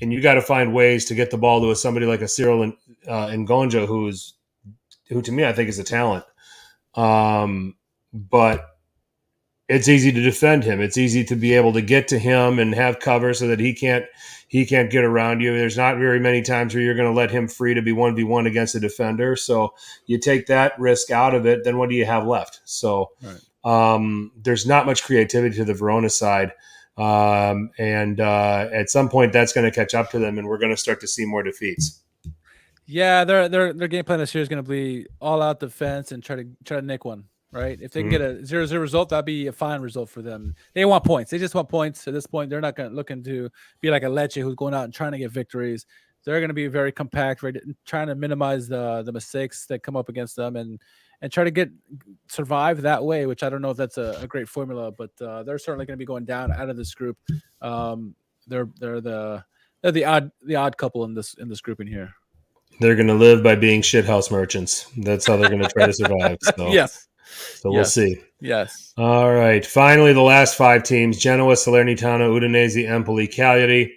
you got to find ways to get the ball to somebody like a Cyril Ngonja, who to me I think is a talent. But it's easy to defend him. It's easy to be able to get to him and have cover so that he can't get around you. There's not very many times where you're going to let him free to be 1v1 against a defender. So you take that risk out of it, then what do you have left? So there's not much creativity to the Verona side. And at some point that's going to catch up to them, and we're going to start to see more defeats. Yeah, their game plan this year is going to be all out defense and try to nick one. Right? If they can get a 0-0 result, that'd be a fine result for them. They want points. They just want points at this point. They're not looking to be like a Lecce who's going out and trying to get victories. They're going to be very compact, right? Trying to minimize the mistakes that come up against them and try to survive that way, which I don't know if that's a great formula, but they're certainly going to be going down out of this group. They're the odd couple in this grouping here. They're going to live by being shithouse merchants. That's how they're going to try to survive. So. Yes. So we'll see. Yes. All right. Finally, the last 5 teams: Genoa, Salernitana, Udinese, Empoli, Cagliari.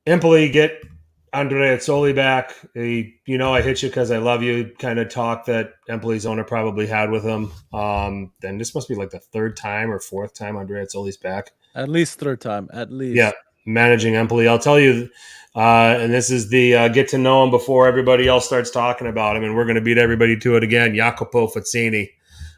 Empoli get Andrea Azzoli back. I hit you because I love you kind of talk that Empoli's owner probably had with him. Then this must be like the 3rd time or 4th time Andrea Azzoli's back. At least 3rd time. At least. Yeah. Managing Empoli. I'll tell you, and this is the get to know him before everybody else starts talking about him, and we're going to beat everybody to it again. Jacopo Fazzini,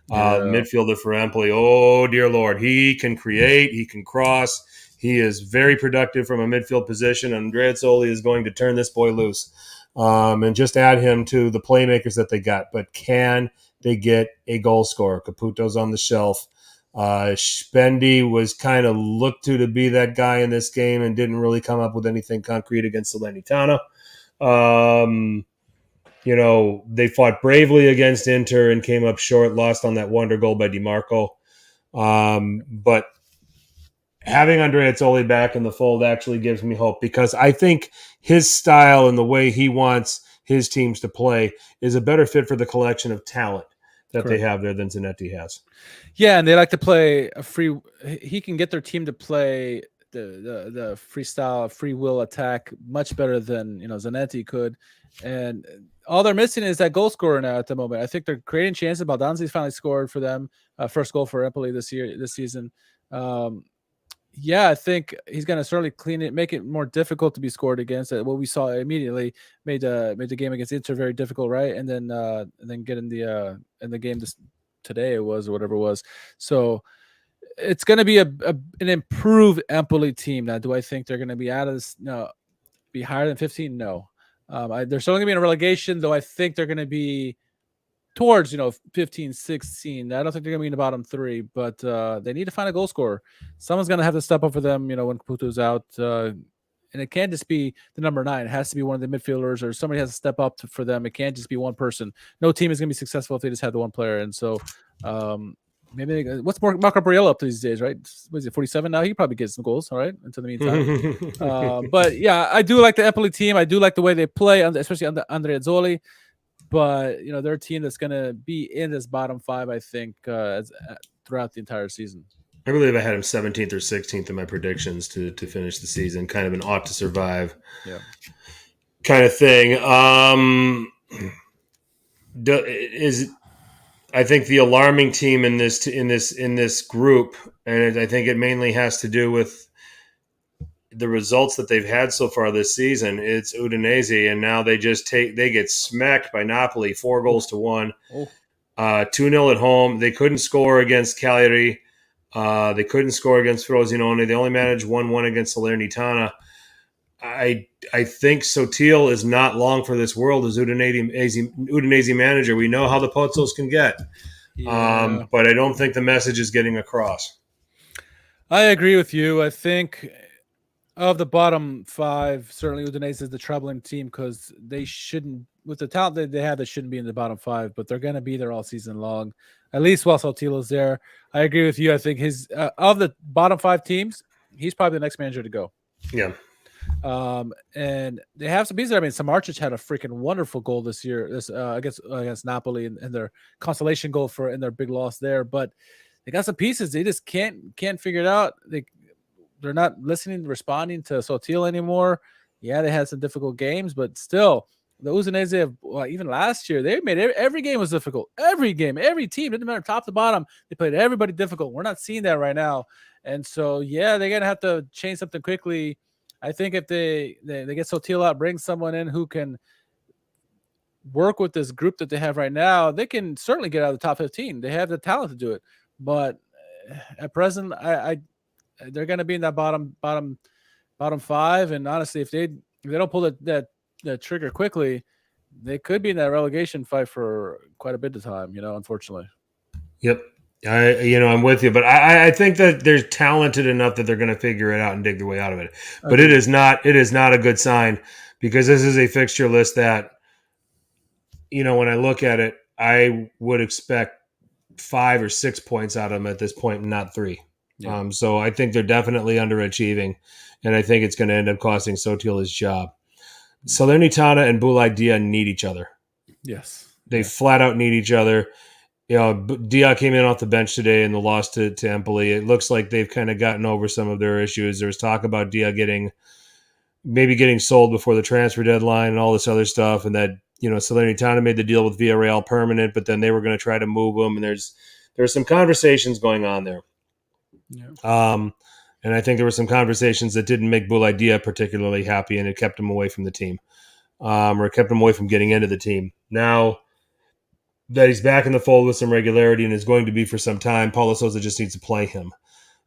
midfielder for Empoli. Oh, dear Lord. He can create. He can cross. He is very productive from a midfield position. Andrea Azzoli is going to turn this boy loose and just add him to the playmakers that they got. But can they get a goal scorer? Caputo's on the shelf. Spendi was kind of looked to be that guy in this game and didn't really come up with anything concrete against Salernitana. They fought bravely against Inter and came up short, lost on that wonder goal by DiMarco. But having Andrea Azzoli back in the fold actually gives me hope, because I think his style and the way he wants his teams to play is a better fit for the collection of talent that they have there than Zanetti has. Yeah, and they like to play a free. He can get their team to play the freestyle, free will attack much better than Zanetti could. And all they're missing is that goal scorer now at the moment. I think they're creating chances. Baldanzi's finally scored for them, first goal for Empoli this season. Yeah, I think he's going to certainly clean it, make it more difficult to be scored against. What we saw immediately made the game against Inter very difficult, right? And then get in the game today it was, or whatever it was. So it's going to be an improved Empoli team. Now, do I think they're going to be out of this? No, be higher than 15? No. They're still going to be in a relegation, though. I think they're going to be towards 15, 16. I don't think they're going to be in the bottom 3, but they need to find a goal scorer. Someone's going to have to step up for them, when Caputo's out. And it can't just be the number 9. It has to be one of the midfielders, or somebody has to step up for them. It can't just be one person. No team is going to be successful if they just have the one player. And so maybe what's Marco Briello up to these days, right? What is it, 47 now? He probably gets some goals, all right, until the meantime. But yeah, I do like the Empoli team. I do like the way they play, especially under Andrea Azzoli. But they're a team that's going to be in this bottom 5, I think, throughout the entire season. I believe I had him 17th or 16th in my predictions to finish the season. Kind of an ought to survive, kind of thing. I think the alarming team in this group, and I think it mainly has to do with the results that they've had so far this season. It's Udinese, and now they get smacked by Napoli 4-1. 2-0 at home. They couldn't score against Cagliari. They couldn't score against Frosinone. They only managed 1-1 against Salernitana. I think Sotil is not long for this world as Udinese manager. We know how the Pozzos can get, but I don't think the message is getting across. I agree with you. I think of the bottom 5, certainly Udinese is the troubling team, because they shouldn't, with the talent that they have, they shouldn't be in the bottom 5, but they're going to be there all season long, at least while Sotilo's there. I agree with you. I think his of the bottom 5 teams, he's probably the next manager to go. Yeah. And they have some pieces there. I mean, Samardzic had a freaking wonderful goal this year, against Napoli, and their consolation goal in their big loss there. But they got some pieces. They just can't figure it out. They're not responding to Sotil anymore. Yeah, they had some difficult games, but still, the Udinese even last year, they made every game was difficult. Every game, every team, didn't matter top to bottom, they played everybody difficult. We're not seeing that right now. And so, yeah, they're going to have to change something quickly. I think if they get Sotil out, bring someone in who can work with this group that they have right now, they can certainly get out of the top 15. They have the talent to do it. But at present, they're going to be in that bottom 5. And honestly, if they don't pull that trigger quickly, they could be in that relegation fight for quite a bit of time, unfortunately. Yep. I'm with you, but I think that they're talented enough that they're going to figure it out and dig their way out of it. But it is not a good sign, because this is a fixture list that, when I look at it, I would expect 5 or 6 points out of them at this point, and not 3. Yeah. So I think they're definitely underachieving, and I think it's going to end up costing Sotil his job. Salernitana and Bulaidia need each other. Yes. They flat out need each other. Dia came in off the bench today in the loss to Empoli. It looks like they've kind of gotten over some of their issues. There was talk about Dia maybe getting sold before the transfer deadline and all this other stuff, and that Salernitana made the deal with Villarreal permanent, but then they were going to try to move him, and there's some conversations going on there. Yeah. And I think there were some conversations that didn't make Bulaidia particularly happy, and it kept him away from the team, or it kept him away from getting into the team. Now that he's back in the fold with some regularity and is going to be for some time, Paulo Sousa just needs to play him.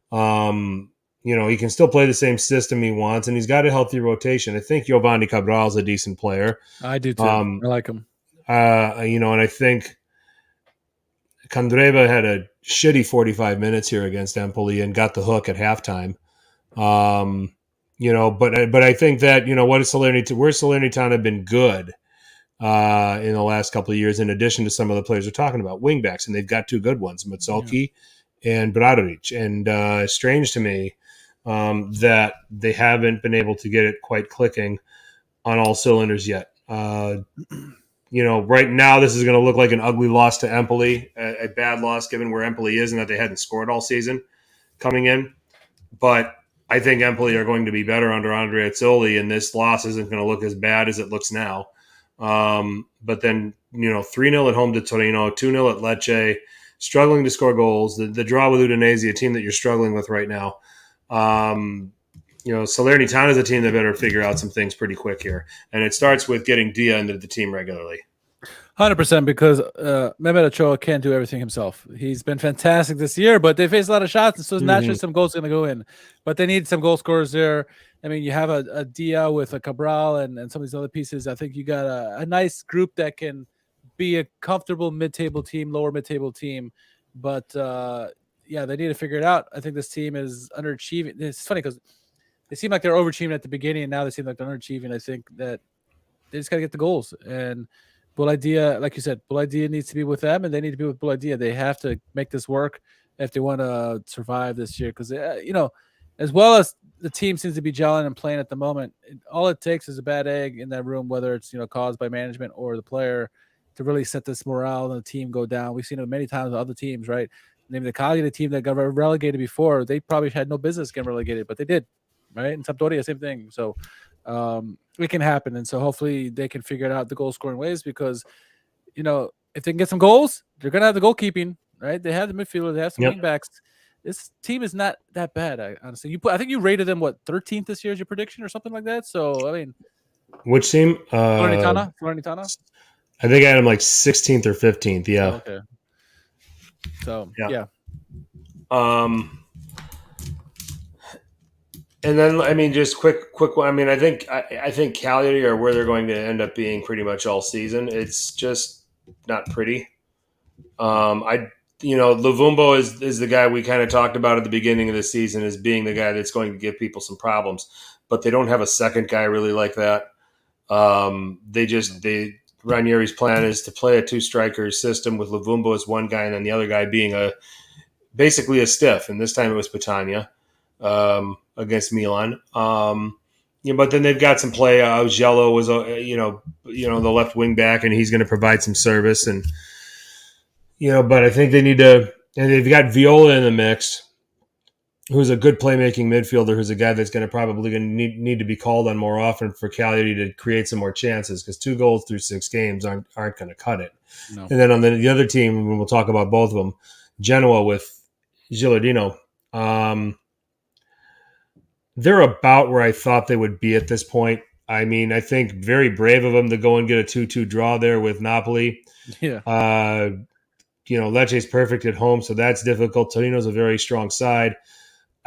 He can still play the same system he wants, and he's got a healthy rotation. I think Giovanni Cabral's a decent player. I do too. I like him. And I think Candreva had a shitty 45 minutes here against Empoli and got the hook at halftime. But I think that, where Salernitana have been good in the last couple of years, in addition to some of the players we're talking about, wingbacks, and they've got two good ones, Mazzolchi and Bradovic. And it's strange to me that they haven't been able to get it quite clicking on all cylinders yet. Right now this is going to look like an ugly loss to Empoli, a bad loss given where Empoli is and that they hadn't scored all season coming in. But I think Empoli are going to be better under Andrea Azzoli, and this loss isn't going to look as bad as it looks now. But then, 3-0 at home to Torino, 2-0 at Lecce, struggling to score goals. The draw with Udinese, a team that you're struggling with right now. Salernitana is a team that better figure out some things pretty quick here. And it starts with getting Dia into the team regularly. 100%, because Mehmet Ochoa can't do everything himself. He's been fantastic this year, but they face a lot of shots, and so naturally some goals are going to go in. But they need some goal scorers there. I mean, you have a Dia with a Cabral and some of these other pieces. I think you got a nice group that can be a comfortable mid-table team, lower mid-table team. But, they need to figure it out. I think this team is underachieving. It's funny because they seem like they're overachieving at the beginning, and now they seem like they're underachieving. I think that they just got to get the goals. And Idea, like you said, Idea needs to be with them, and they need to be with Idea. They have to make this work if they want to survive this year. Because, as well as the team seems to be gelling and playing at the moment, all it takes is a bad egg in that room, whether it's caused by management or the player, to really set this morale and the team go down. We've seen it many times with other teams, right? Name the Cagliari team that got relegated before. They probably had no business getting relegated, but they did, right? And Sampdoria, same thing. So it can happen. And so hopefully they can figure it out the goal scoring ways, because, if they can get some goals, they're going to have the goalkeeping, right? They have the midfielder, they have some wing backs. This team is not that bad, honestly. I think you rated them, 13th this year is your prediction or something like that? So, I mean. Which team? Salernitana? I think I had them like 16th or 15th, yeah. Oh, okay. So, yeah. And then, I mean, just quick one. I mean, I think Cagliari are where they're going to end up being pretty much all season. It's just not pretty. Luvumbo is the guy we kind of talked about at the beginning of the season as being the guy that's going to give people some problems, but they don't have a second guy really like that. Ranieri's plan is to play a two strikers system with Luvumbo as one guy and then the other guy being basically a stiff. And this time it was Petagna against Milan. But then they've got some play. Augello was, the left wing back, and he's going to provide some service. And, but I think they need to, and they've got Viola in the mix, who's a good playmaking midfielder, who's a guy that's going to probably need to be called on more often for Cagliari to create some more chances, because 2 goals through 6 games aren't going to cut it. No. And then on the other team, we'll talk about both of them, Genoa with Gilardino. They're about where I thought they would be at this point. I mean, I think very brave of them to go and get a 2-2 draw there with Napoli. Yeah. Lecce's perfect at home, so that's difficult. Torino's a very strong side.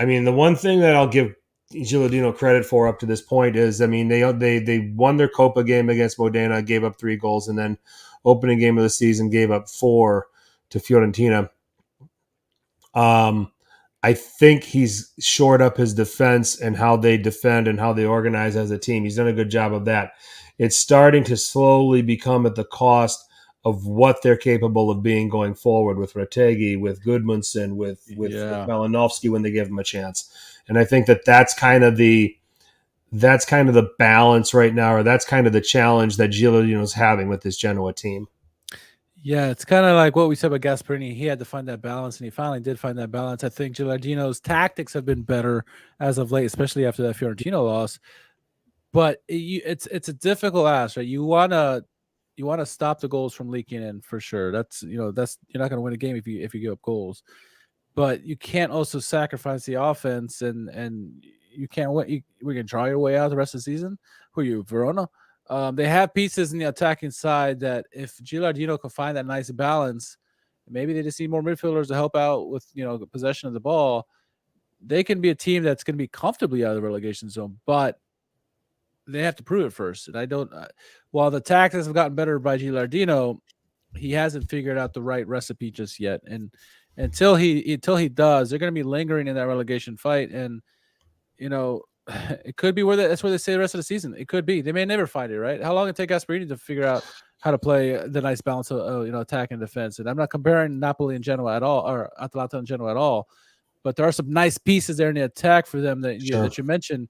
I mean, the one thing that I'll give Gilardino credit for up to this point is, I mean, they won their Copa game against Modena, gave up 3 goals, and then opening game of the season gave up 4 to Fiorentina. I think he's shored up his defense and how they defend and how they organize as a team. He's done a good job of that. It's starting to slowly become at the cost of what they're capable of being going forward with Retegui, with Gudmundsson, with Malinowski when they give him a chance. And I think that's kind of the balance right now, or that's kind of the challenge that Gilardino's having with this Genoa team. Yeah, it's kind of like what we said about Gasperini. He had to find that balance, and he finally did find that balance. I think Gilardino's tactics have been better as of late, especially after that Fiorentino loss. But it's a difficult ask, right? You want to stop the goals from leaking in for sure. That's you're not going to win a game if you give up goals. But you can't also sacrifice the offense, and you can't win. We can draw your way out the rest of the season. Who are you, Verona? They have pieces in the attacking side that if Gilardino can find that nice balance, maybe they just need more midfielders to help out with possession of the ball. They can be a team that's going to be comfortably out of the relegation zone, but they have to prove it first. And while the tactics have gotten better by Gilardino, he hasn't figured out the right recipe just yet. And until he does, they're going to be lingering in that relegation fight. And it could be that's where they stay the rest of the season. It could be. They may never find it, right? How long it take Gasperini to figure out how to play the nice balance of attack and defense? And I'm not comparing Napoli and Genoa at all, or Atalanta and Genoa at all, but there are some nice pieces there in the attack for them that you mentioned,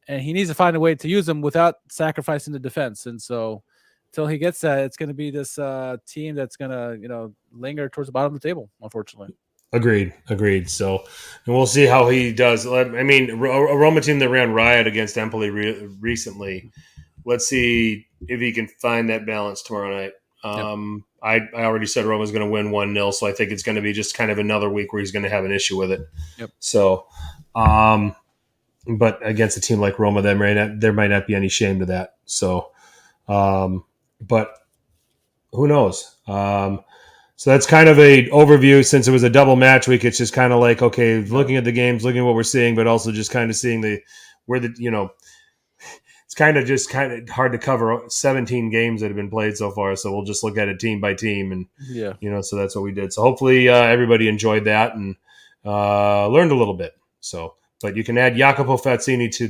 and he needs to find a way to use them without sacrificing the defense. And so, until he gets that, it's going to be this team that's going to linger towards the bottom of the table, unfortunately. Agreed. So, and we'll see how he does. I mean, a Roma team that ran riot against Empoli recently. Let's see if he can find that balance tomorrow night. I already said Roma's going to win 1-0, so I think it's going to be just kind of another week where he's going to have an issue with it. Yep. So, but against a team like Roma, there might not be any shame to that. So, but who knows? So that's kind of a overview. Since it was a double match week, it's just kind of like, okay, looking at the games, looking at what we're seeing, but also just kind of seeing it's kind of hard to cover 17 games that have been played so far. So we'll just look at it team by team, and so that's what we did. So hopefully everybody enjoyed that and learned a little bit. So, but you can add Jacopo Fazzini to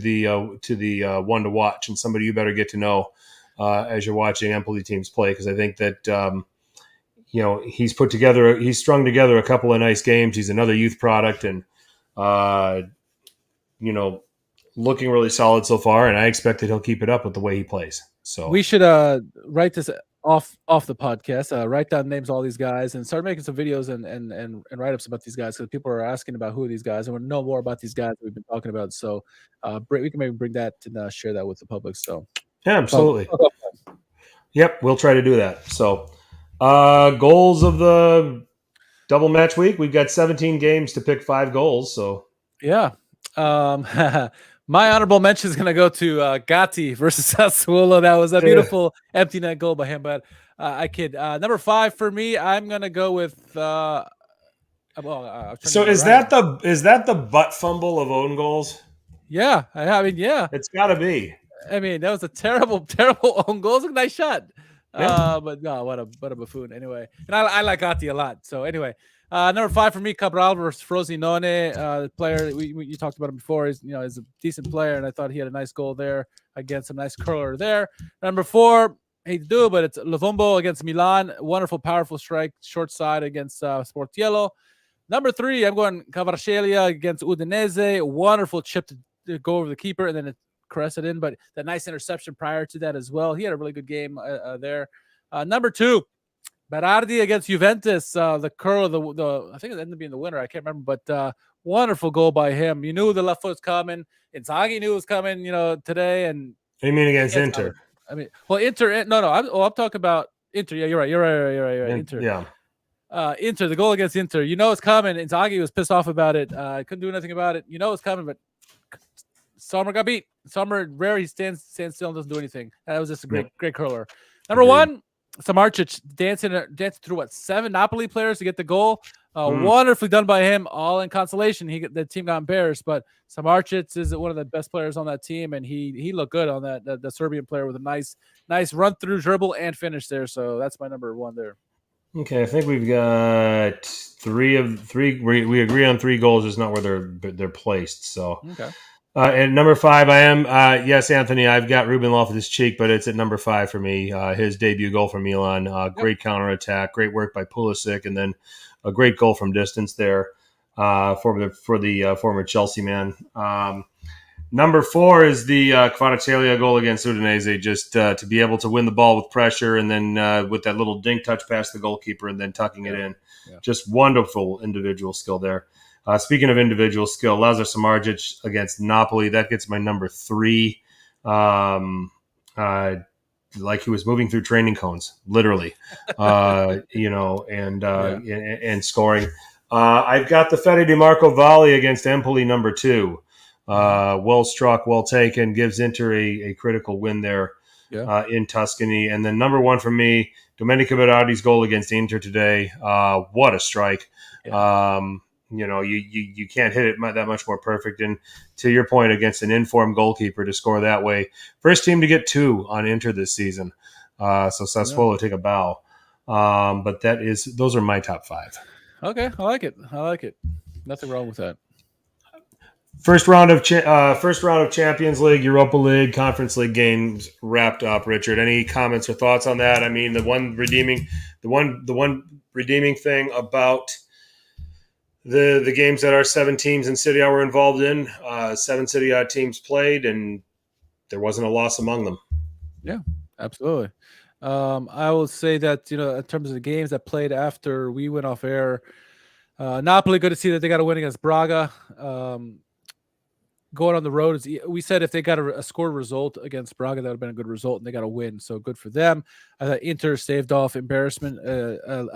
the one to watch, and somebody you better get to know as you're watching Empoli teams play, because I think that. He's strung together a couple of nice games. He's another youth product and, looking really solid so far. And I expect that he'll keep it up with the way he plays. So we should write this off the podcast, write down names of all these guys and start making some videos and write-ups about these guys, because people are asking about who are these guys and want to know more about these guys that we've been talking about. So we can maybe bring that and share that with the public. So yeah, absolutely. Yep, we'll try to do that. So goals of the double match week. We've got 17 games to pick 5 goals. So yeah. My honorable mention is going to go to Gatti versus Sassuolo. That was a beautiful empty net goal by him, but I kid. Number 5 for me, I'm going to go with. So is that the butt fumble of own goals? Yeah, I mean, yeah, it's got to be. I mean, that was a terrible own goal. It was a nice shot. Yeah. But no, what a buffoon. Anyway, and I like Gatti a lot. So anyway, number 5 for me, Cabral versus Frosinone. The player you talked about him before. He's a decent player, and I thought he had a nice goal there against a nice curler there. Number 4, hate to do it, but it's Lovombo against Milan. Wonderful, powerful strike, short side against Sportiello. Number 3, I'm going Kvaratskhelia against Udinese. Wonderful chip to go over the keeper, and then it caress it in, but that nice interception prior to that as well. He had a really good game there. Number 2, Berardi against Juventus. The curl, I think it ended up being the winner. I can't remember, but wonderful goal by him. You knew the left foot was coming. Inzaghi knew it was coming, today. And you mean against Inter? I mean, well, Inter. No. I'm talking about Inter. Yeah, you're right. Inter. Yeah. Inter. The goal against Inter. It's coming. Inzaghi was pissed off about it. Couldn't do anything about it. It's coming, but Sommer got beat. Sommer rare. He stands still and doesn't do anything. That was just a great curler. Number 1, Samardzic dancing through 7 Napoli players to get the goal. Wonderfully done by him. All in consolation. The team got embarrassed, but Samardzic is one of the best players on that team, and he looked good on that. The Serbian player with a nice run through, dribble, and finish there. So that's my number 1 there. Okay, I think we've got 3 of 3. We agree on 3 goals, just not where they're placed. So okay. At number 5, I am yes, Anthony. I've got Ruben Loftus-Cheek, but it's at number 5 for me. His debut goal for Milan, great counterattack, great work by Pulisic, and then a great goal from distance there for the former Chelsea man. Number 4 is the Kvaratskhelia goal against Udinese, just to be able to win the ball with pressure, and then with that little dink touch past the goalkeeper, and then tucking it in. Yeah. Just wonderful individual skill there. Speaking of individual skill, Lazar Samardzic against Napoli, that gets my number 3. Like he was moving through training cones, literally, and scoring. I've got the Fede Di Marco volley against Empoli, number 2. Well struck, well taken, gives Inter a critical win there in Tuscany. And then number 1 for me, Domenico Berardi's goal against Inter today. What a strike. Yeah. You can't hit it that much more perfect. And to your point, against an informed goalkeeper to score that way, first team to get 2 on Inter this season. So Sassuolo take a bow. But those are my top 5. Okay, I like it. Nothing wrong with that. First round of Champions League, Europa League, Conference League games wrapped up. Richard, any comments or thoughts on that? I mean, the one redeeming thing about the games that our 7 teams in Serie A were involved in, 7 Serie A teams played, and there wasn't a loss among them. Yeah, absolutely. I will say that, in terms of the games that played after we went off air, Napoli, good to see that they got a win against Braga. Going on the road, we said if they got a score result against Braga, that would have been a good result, and they got a win. So good for them. I thought Inter saved off embarrassment.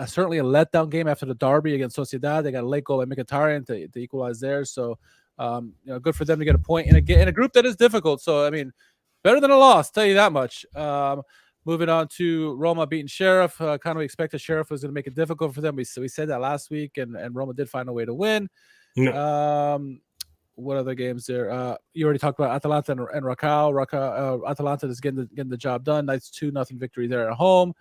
Certainly a letdown game after the derby against Sociedad. They got a late goal by Mkhitaryan to equalize there. So good for them to get a point in a group that is difficult. So, I mean, better than a loss, tell you that much. Moving on to Roma beating Sheriff. Kind of expected Sheriff was going to make it difficult for them. We said that last week, and Roma did find a way to win. No. What other games there? You already talked about Atalanta and Racal. Atalanta is getting the job done. Nice 2-0 victory there at home.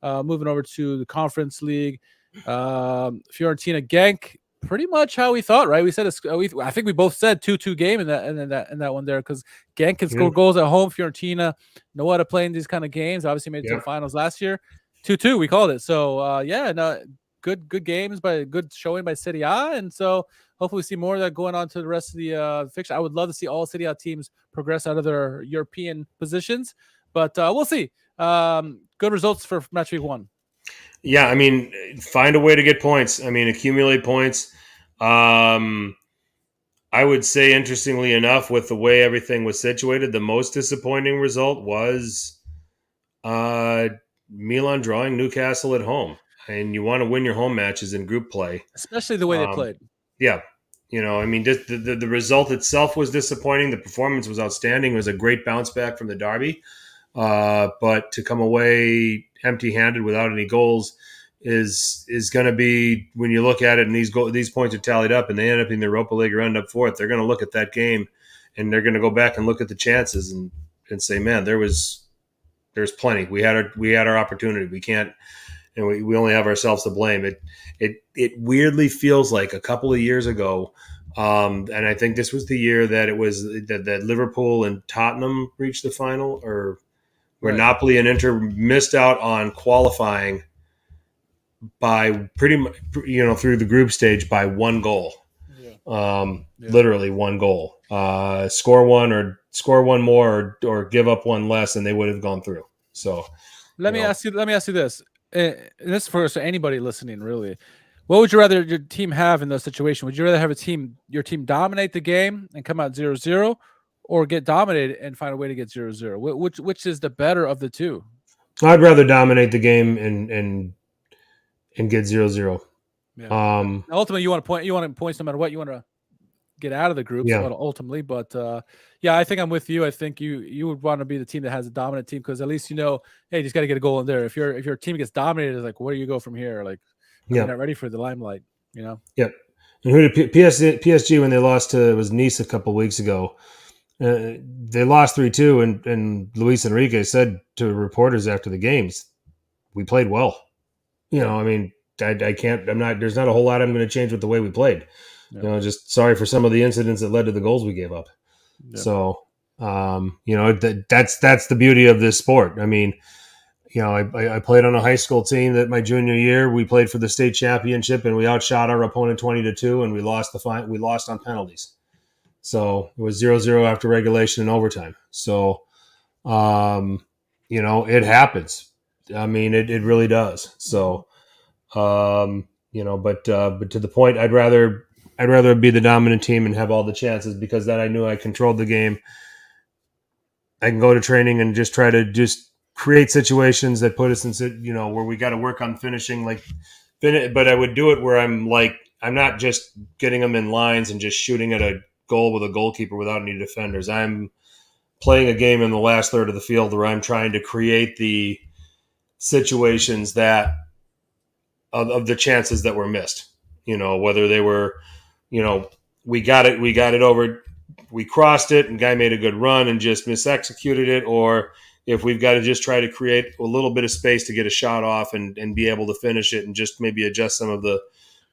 Moving over to the Conference League. Fiorentina Genk. Pretty much how we thought, right? We said I think we both said 2-2 game in that one there, because Genk can score goals at home. Fiorentina know how to play in these kind of games. Obviously made it to the finals last year. 2-2 we called it. So good games good showing by Serie A, and so hopefully we see more of that going on to the rest of the fixture. I would love to see all Serie A teams progress out of their European positions, but we'll see. Good results for match week 1. Yeah, I mean, find a way to get points. I mean, accumulate points. I would say, interestingly enough, with the way everything was situated, the most disappointing result was Milan drawing Newcastle at home. And you want to win your home matches in group play. Especially the way they played. Yeah. I mean, the result itself was disappointing. The performance was outstanding. It was a great bounce back from the derby. But to come away empty-handed without any goals is going to be, when you look at it and these points are tallied up and they end up in the Europa League or end up 4th, they're going to look at that game and they're going to go back and look at the chances and say, man, there's plenty. We had our opportunity. We can't. And we only have ourselves to blame. It weirdly feels like a couple of years ago, and I think this was the year that it was that Liverpool and Tottenham reached the final, or where Napoli and Inter missed out on qualifying by pretty much, through the group stage by 1 goal. Literally 1 goal. Score one more or give up 1 less, and they would have gone through. So let me ask you this. And this is for anybody listening, really. What would you rather your team have in those situations? Would you rather have your team dominate the game and come out 0-0, or get dominated and find a way to get 0-0? Which is the better of the two? I'd rather dominate the game and get 0-0. Yeah. Ultimately, you want points no matter what. You want to get out of the group ultimately, but I think I'm with you. I think you would want to be the team that has a dominant team, because at least hey, you just got to get a goal in there. If your team gets dominated, it's like, where do you go from here? Like, you're not ready for the limelight, Yep. And who did PSG when they lost to, it was Nice a couple of weeks ago? They lost 3-2, and Luis Enrique said to reporters after the games, "We played well." I mean, there's not a whole lot I'm going to change with the way we played. Just sorry for some of the incidents that led to the goals we gave up. Yeah. So, that's the beauty of this sport. I mean, I played on a high school team that my junior year, we played for the state championship and we outshot our opponent 20-2, and we lost we lost on penalties. So it was 0-0 after regulation and overtime. So, it happens. I mean, it really does. So, but to the point, I'd rather be the dominant team and have all the chances, because then I knew I controlled the game. I can go to training and just try to create situations that put us in, where we got to work on finishing, but I would do it where I'm not just getting them in lines and just shooting at a goal with a goalkeeper without any defenders. I'm playing a game in the last third of the field where I'm trying to create the situations that of the chances that were missed, whether they were, we got it over, we crossed it and guy made a good run and just misexecuted it, or if we've got to just try to create a little bit of space to get a shot off and be able to finish it and just maybe adjust some of the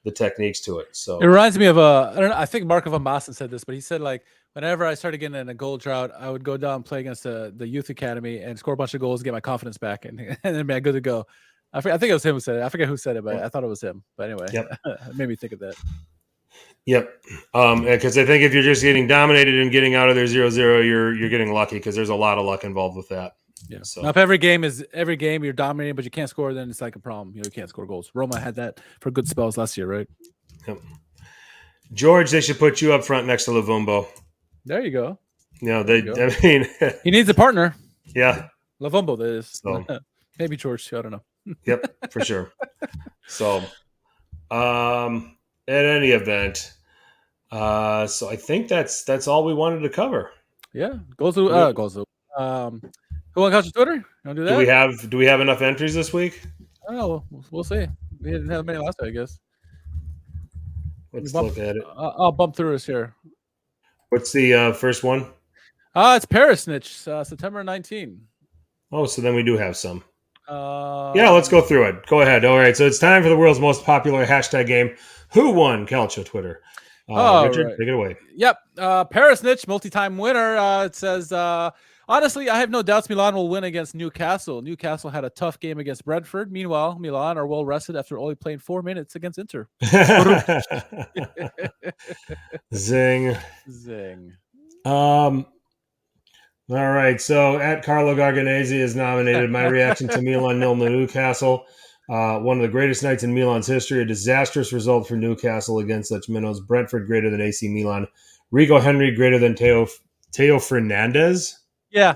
the techniques to it. So it reminds me of I don't know, I think Marco van Basten said this, but he said like whenever I started getting in a goal drought, I would go down and play against the youth academy and score a bunch of goals, get my confidence back, and then be good to go. I think it was him who said it. I forget who said it, but I thought it was him. But anyway, it made me think of that. Yep. Because I think if you're just getting dominated and getting out of there 0-0, you're getting lucky because there's a lot of luck involved with that. Yeah. So now, if every game you're dominating, but you can't score, then it's like a problem. You can't score goals. Roma had that for good spells last year, right? Yep. George, they should put you up front next to Luvumbo. There you go. I mean, he needs a partner. Yeah. Luvumbo, that is. So, maybe George too. I don't know. Yep, for sure. So, at any event, so I think that's all we wanted to cover. Yeah, goes to. Who on Calcio Twitter? You want to do that? Do we have enough entries this week? I don't know. We'll see. We didn't have many last week, I guess. Let's look at it. I'll bump through us here. What's the first one? It's Paris Snitch, September 19. Oh, so then we do have some. Yeah, let's go through it. Go ahead. All right, so it's time for the world's most popular hashtag game. Who won Calcio Twitter? Richard, right. take it away. Yep. Paris Snitch, multi-time winner. It says, honestly, I have no doubts Milan will win against Newcastle. Newcastle had a tough game against Brentford. Meanwhile, Milan are well rested after only playing 4 minutes against Inter. Zing. Zing. All right, so at Carlo Garganese is nominated. My reaction to Milan 0 Newcastle. One of the greatest nights in Milan's history. A disastrous result for Newcastle against such minnows. Brentford greater than AC Milan. Rigo Henry greater than Teo Fernandez. Yeah.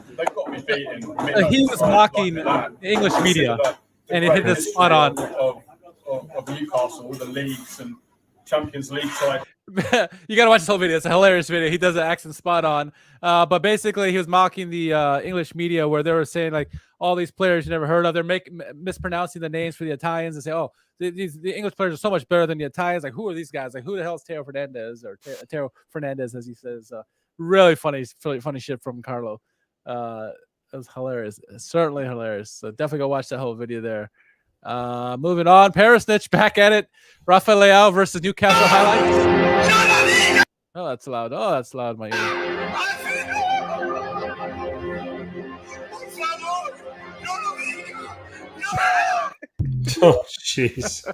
He was mocking the English media, and he hit this spot on. Of Newcastle, the leagues and Champions League side. You gotta watch this whole video. It's a hilarious video. He does the accent spot on. But basically, he was mocking the English media where they were saying like all these players you never heard of. They're mispronouncing the names for the Italians and say, "Oh, the English players are so much better than the Italians." Like, who are these guys? Like, who the hell is Teo Fernandez or Teo Fernandez, as he says? Really funny shit from Carlo. It was hilarious. Certainly hilarious. So definitely go watch that whole video there. Moving on, Paris Snitch back at it. Rafael Leao versus Newcastle highlights. Oh, that's loud. Oh, that's loud, my ear. Oh, jeez.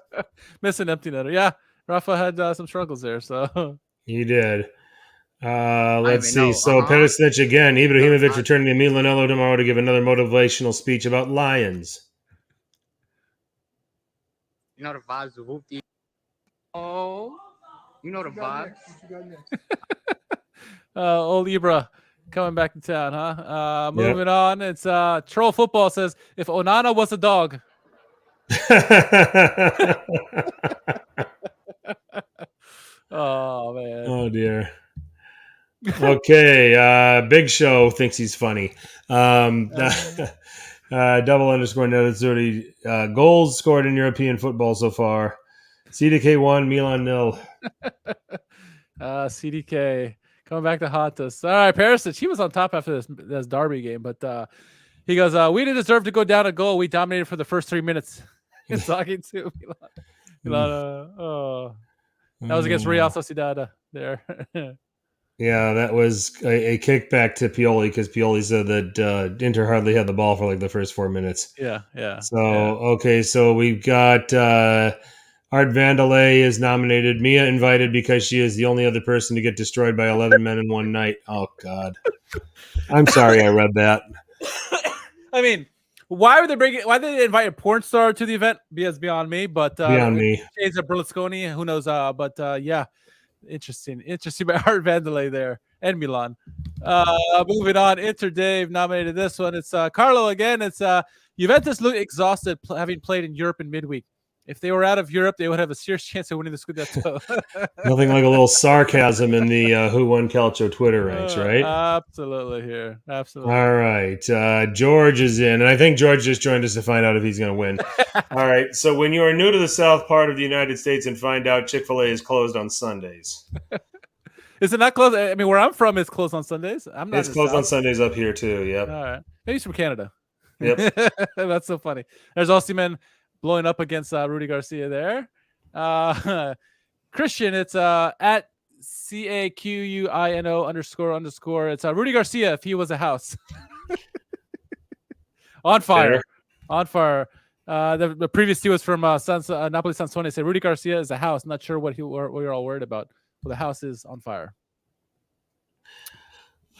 Missing empty netter. Yeah, Rafa had some struggles there. So he did. Let's see. So Perisic again. Ibrahimovic returning to Milanello tomorrow to give another motivational speech about Lions. You know the vibes of Whoopty. Oh, you know the vibes. Old Ibra coming back to town, huh? Moving on. It's Troll Football says, if Onana was a dog. Oh, man. Oh, dear. Okay. Big Show thinks he's funny. _Nerazzurri. Goals scored in European football so far. CDK 1, Milan 0. CDK coming back to Hatas. All right, Perisic. He was on top after this Derby game, but he goes, we didn't deserve to go down a goal. We dominated for the first 3 minutes. He's talking to Milan. That was against Real Sociedad there. Yeah, that was a kickback to Pioli because Pioli said that Inter hardly had the ball for like the first 4 minutes. Yeah. So, okay, so we've got Art Vandelay is nominated. Mia invited because she is the only other person to get destroyed by 11 men in one night. Oh, God. I'm sorry I read that. I mean, why did they invite a porn star to the event? Because beyond me, but beyond me. Shades of Berlusconi, who knows? But yeah. Interesting by Art Vandelay there and Milan. Moving on, Inter Dave nominated this one. It's Carlo again. It's Juventus look exhausted having played in Europe in midweek. If they were out of Europe, they would have a serious chance of winning the Scudetto. Nothing like a little sarcasm in the Who Won Calcio Twitter ranks, right? Absolutely here. Absolutely. All right. George is in, and I think George just joined us to find out if he's going to win. All right. So when you are new to the south part of the United States and find out Chick-fil-A is closed on Sundays. Is it not closed? I mean, where I'm from, it's closed on Sundays. It's closed on Sundays up here, too. Yep. All right. Maybe he's from Canada. Yep. That's so funny. There's Osimhen blowing up against Rudy Garcia there. Christian, it's at CAQUINO__. It's Rudy Garcia if he was a house. On fire. Fair. On fire. The previous two was from Napoli Sansone. Say Rudy Garcia is a house. Not sure what you're all worried about. Well, the house is on fire.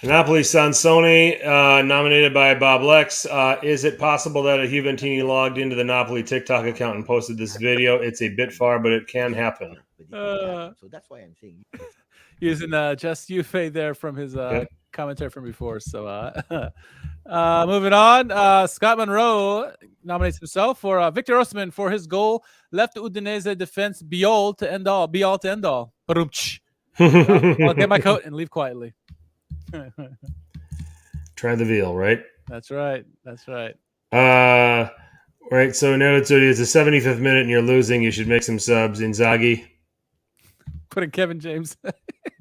Napoli Sansone, nominated by Bob Lex. Is it possible that a Juventini logged into the Napoli TikTok account and posted this video? It's a bit far, but it can happen. So that's why I'm saying. Using just Juve there from his commentary from before. So moving on, Scott Monroe nominates himself for Victor Osimhen for his goal. Left Udinese defense be all to end all. Be all to end all. I'll get my coat and leave quietly. Try the veal, right? That's right. That's right. Right. So now it's the 75th minute and you're losing. You should make some subs. Inzaghi. Put in Kevin James.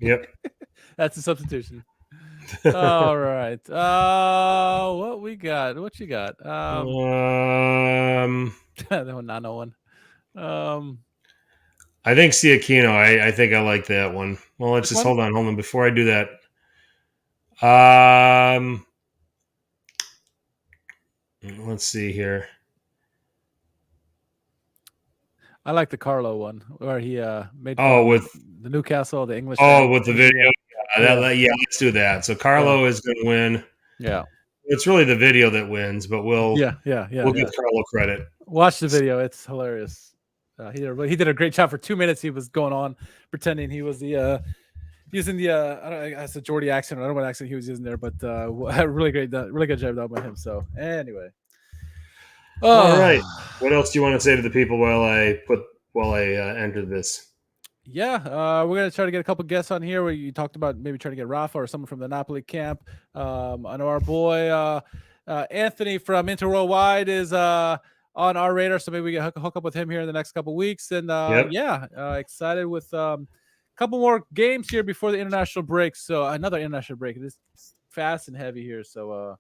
Yep. That's a substitution. All right. What we got? What you got? That one, not no one. I think Siakino. I think I like that one. Well, let's just hold on. Before I do that, let's see here. I like the Carlo one where he made with the Newcastle, the English. With the video. Yeah, let's do that. So Carlo is going to win. Yeah. It's really the video that wins, but we'll give Carlo credit. Watch the video; it's hilarious. He did a great job for 2 minutes. He was going on pretending he was the using the I don't know, it's a Geordie accent. I don't know what accent he was using there, but really good job done by him. So anyway, all right. What else do you want to say to the people while I enter this? Yeah, we're gonna try to get a couple guests on here. Where you talked about maybe trying to get Rafa or someone from the Napoli camp. I know our boy Anthony from Interworldwide is on our radar, so maybe we can hook up with him here in the next couple weeks. And excited with a couple more games here before the international break. So another international break. It is fast and heavy here. So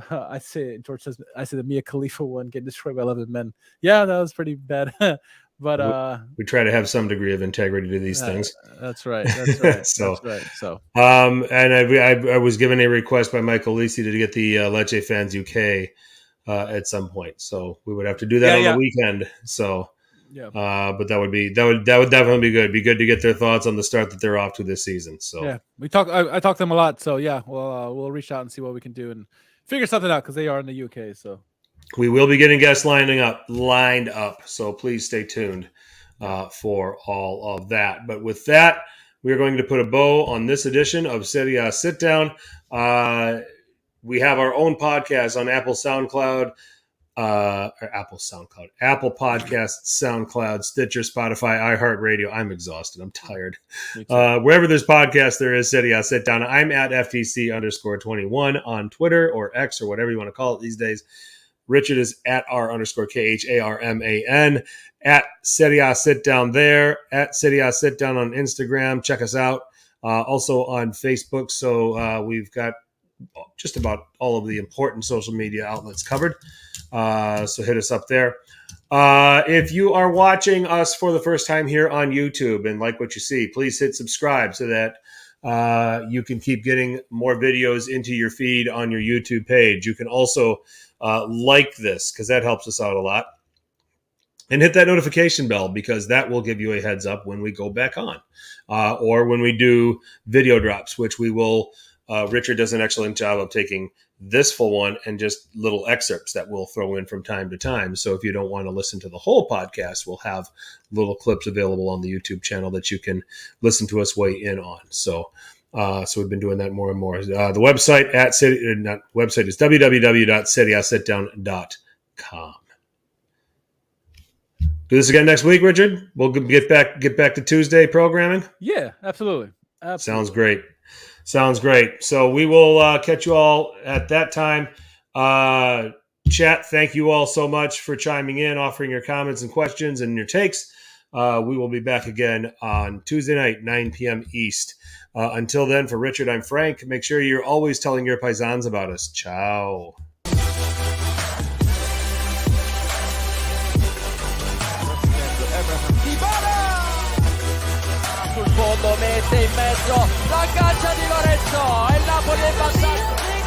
I say George says the Mia Khalifa one getting destroyed by 11 men. Yeah, that was pretty bad. But we try to have some degree of integrity to these things. That's right. That's right. So, that's right. So, and I was given a request by Michael Lisi to get the Lecce Fans UK at some point. So we would have to do that on the weekend. So, but that would definitely be good. It'd be good to get their thoughts on the start that they're off to this season. So yeah, I talk to them a lot. So yeah, we'll reach out and see what we can do and figure something out because they are in the UK. So. We will be getting guests lined up, so please stay tuned for all of that. But with that, we are going to put a bow on this edition of Serie A Sit Down. We have our own podcast on Apple Podcasts, SoundCloud, Stitcher, Spotify, iHeartRadio. I'm exhausted. I'm tired. Wherever there's podcasts, there is Serie A Sit Down. I'm at FTC_21 on Twitter or X or whatever you want to call it these days. Richard is at R_KHARMAN at Serie A Sit Down there, at Serie A Sit Down on Instagram. Check us out. Also on Facebook. So we've got just about all of the important social media outlets covered. So hit us up there. If you are watching us for the first time here on YouTube and like what you see, please hit subscribe so that you can keep getting more videos into your feed on your YouTube page. You can also like this because that helps us out a lot. And hit that notification bell because that will give you a heads up when we go back on or when we do video drops, which we will. Richard does an excellent job of taking this full one and just little excerpts that we'll throw in from time to time. So if you don't want to listen to the whole podcast, we'll have little clips available on the YouTube channel that you can listen to us weigh in on. So we've been doing that more and more. The website is www.seriasitdown.com. Do this again next week, Richard. We'll get back to Tuesday programming. Yeah, absolutely. Sounds great. So we will catch you all at that time. Chat, thank you all so much for chiming in, offering your comments and questions and your takes. We will be back again on Tuesday night, 9 p.m. East. Until then, for Richard, I'm Frank. Make sure you're always telling your paisans about us. Ciao. Everything. secondo, mette in mezzo l'aggancia di Lorenzo, e il Napoli è in vantaggio.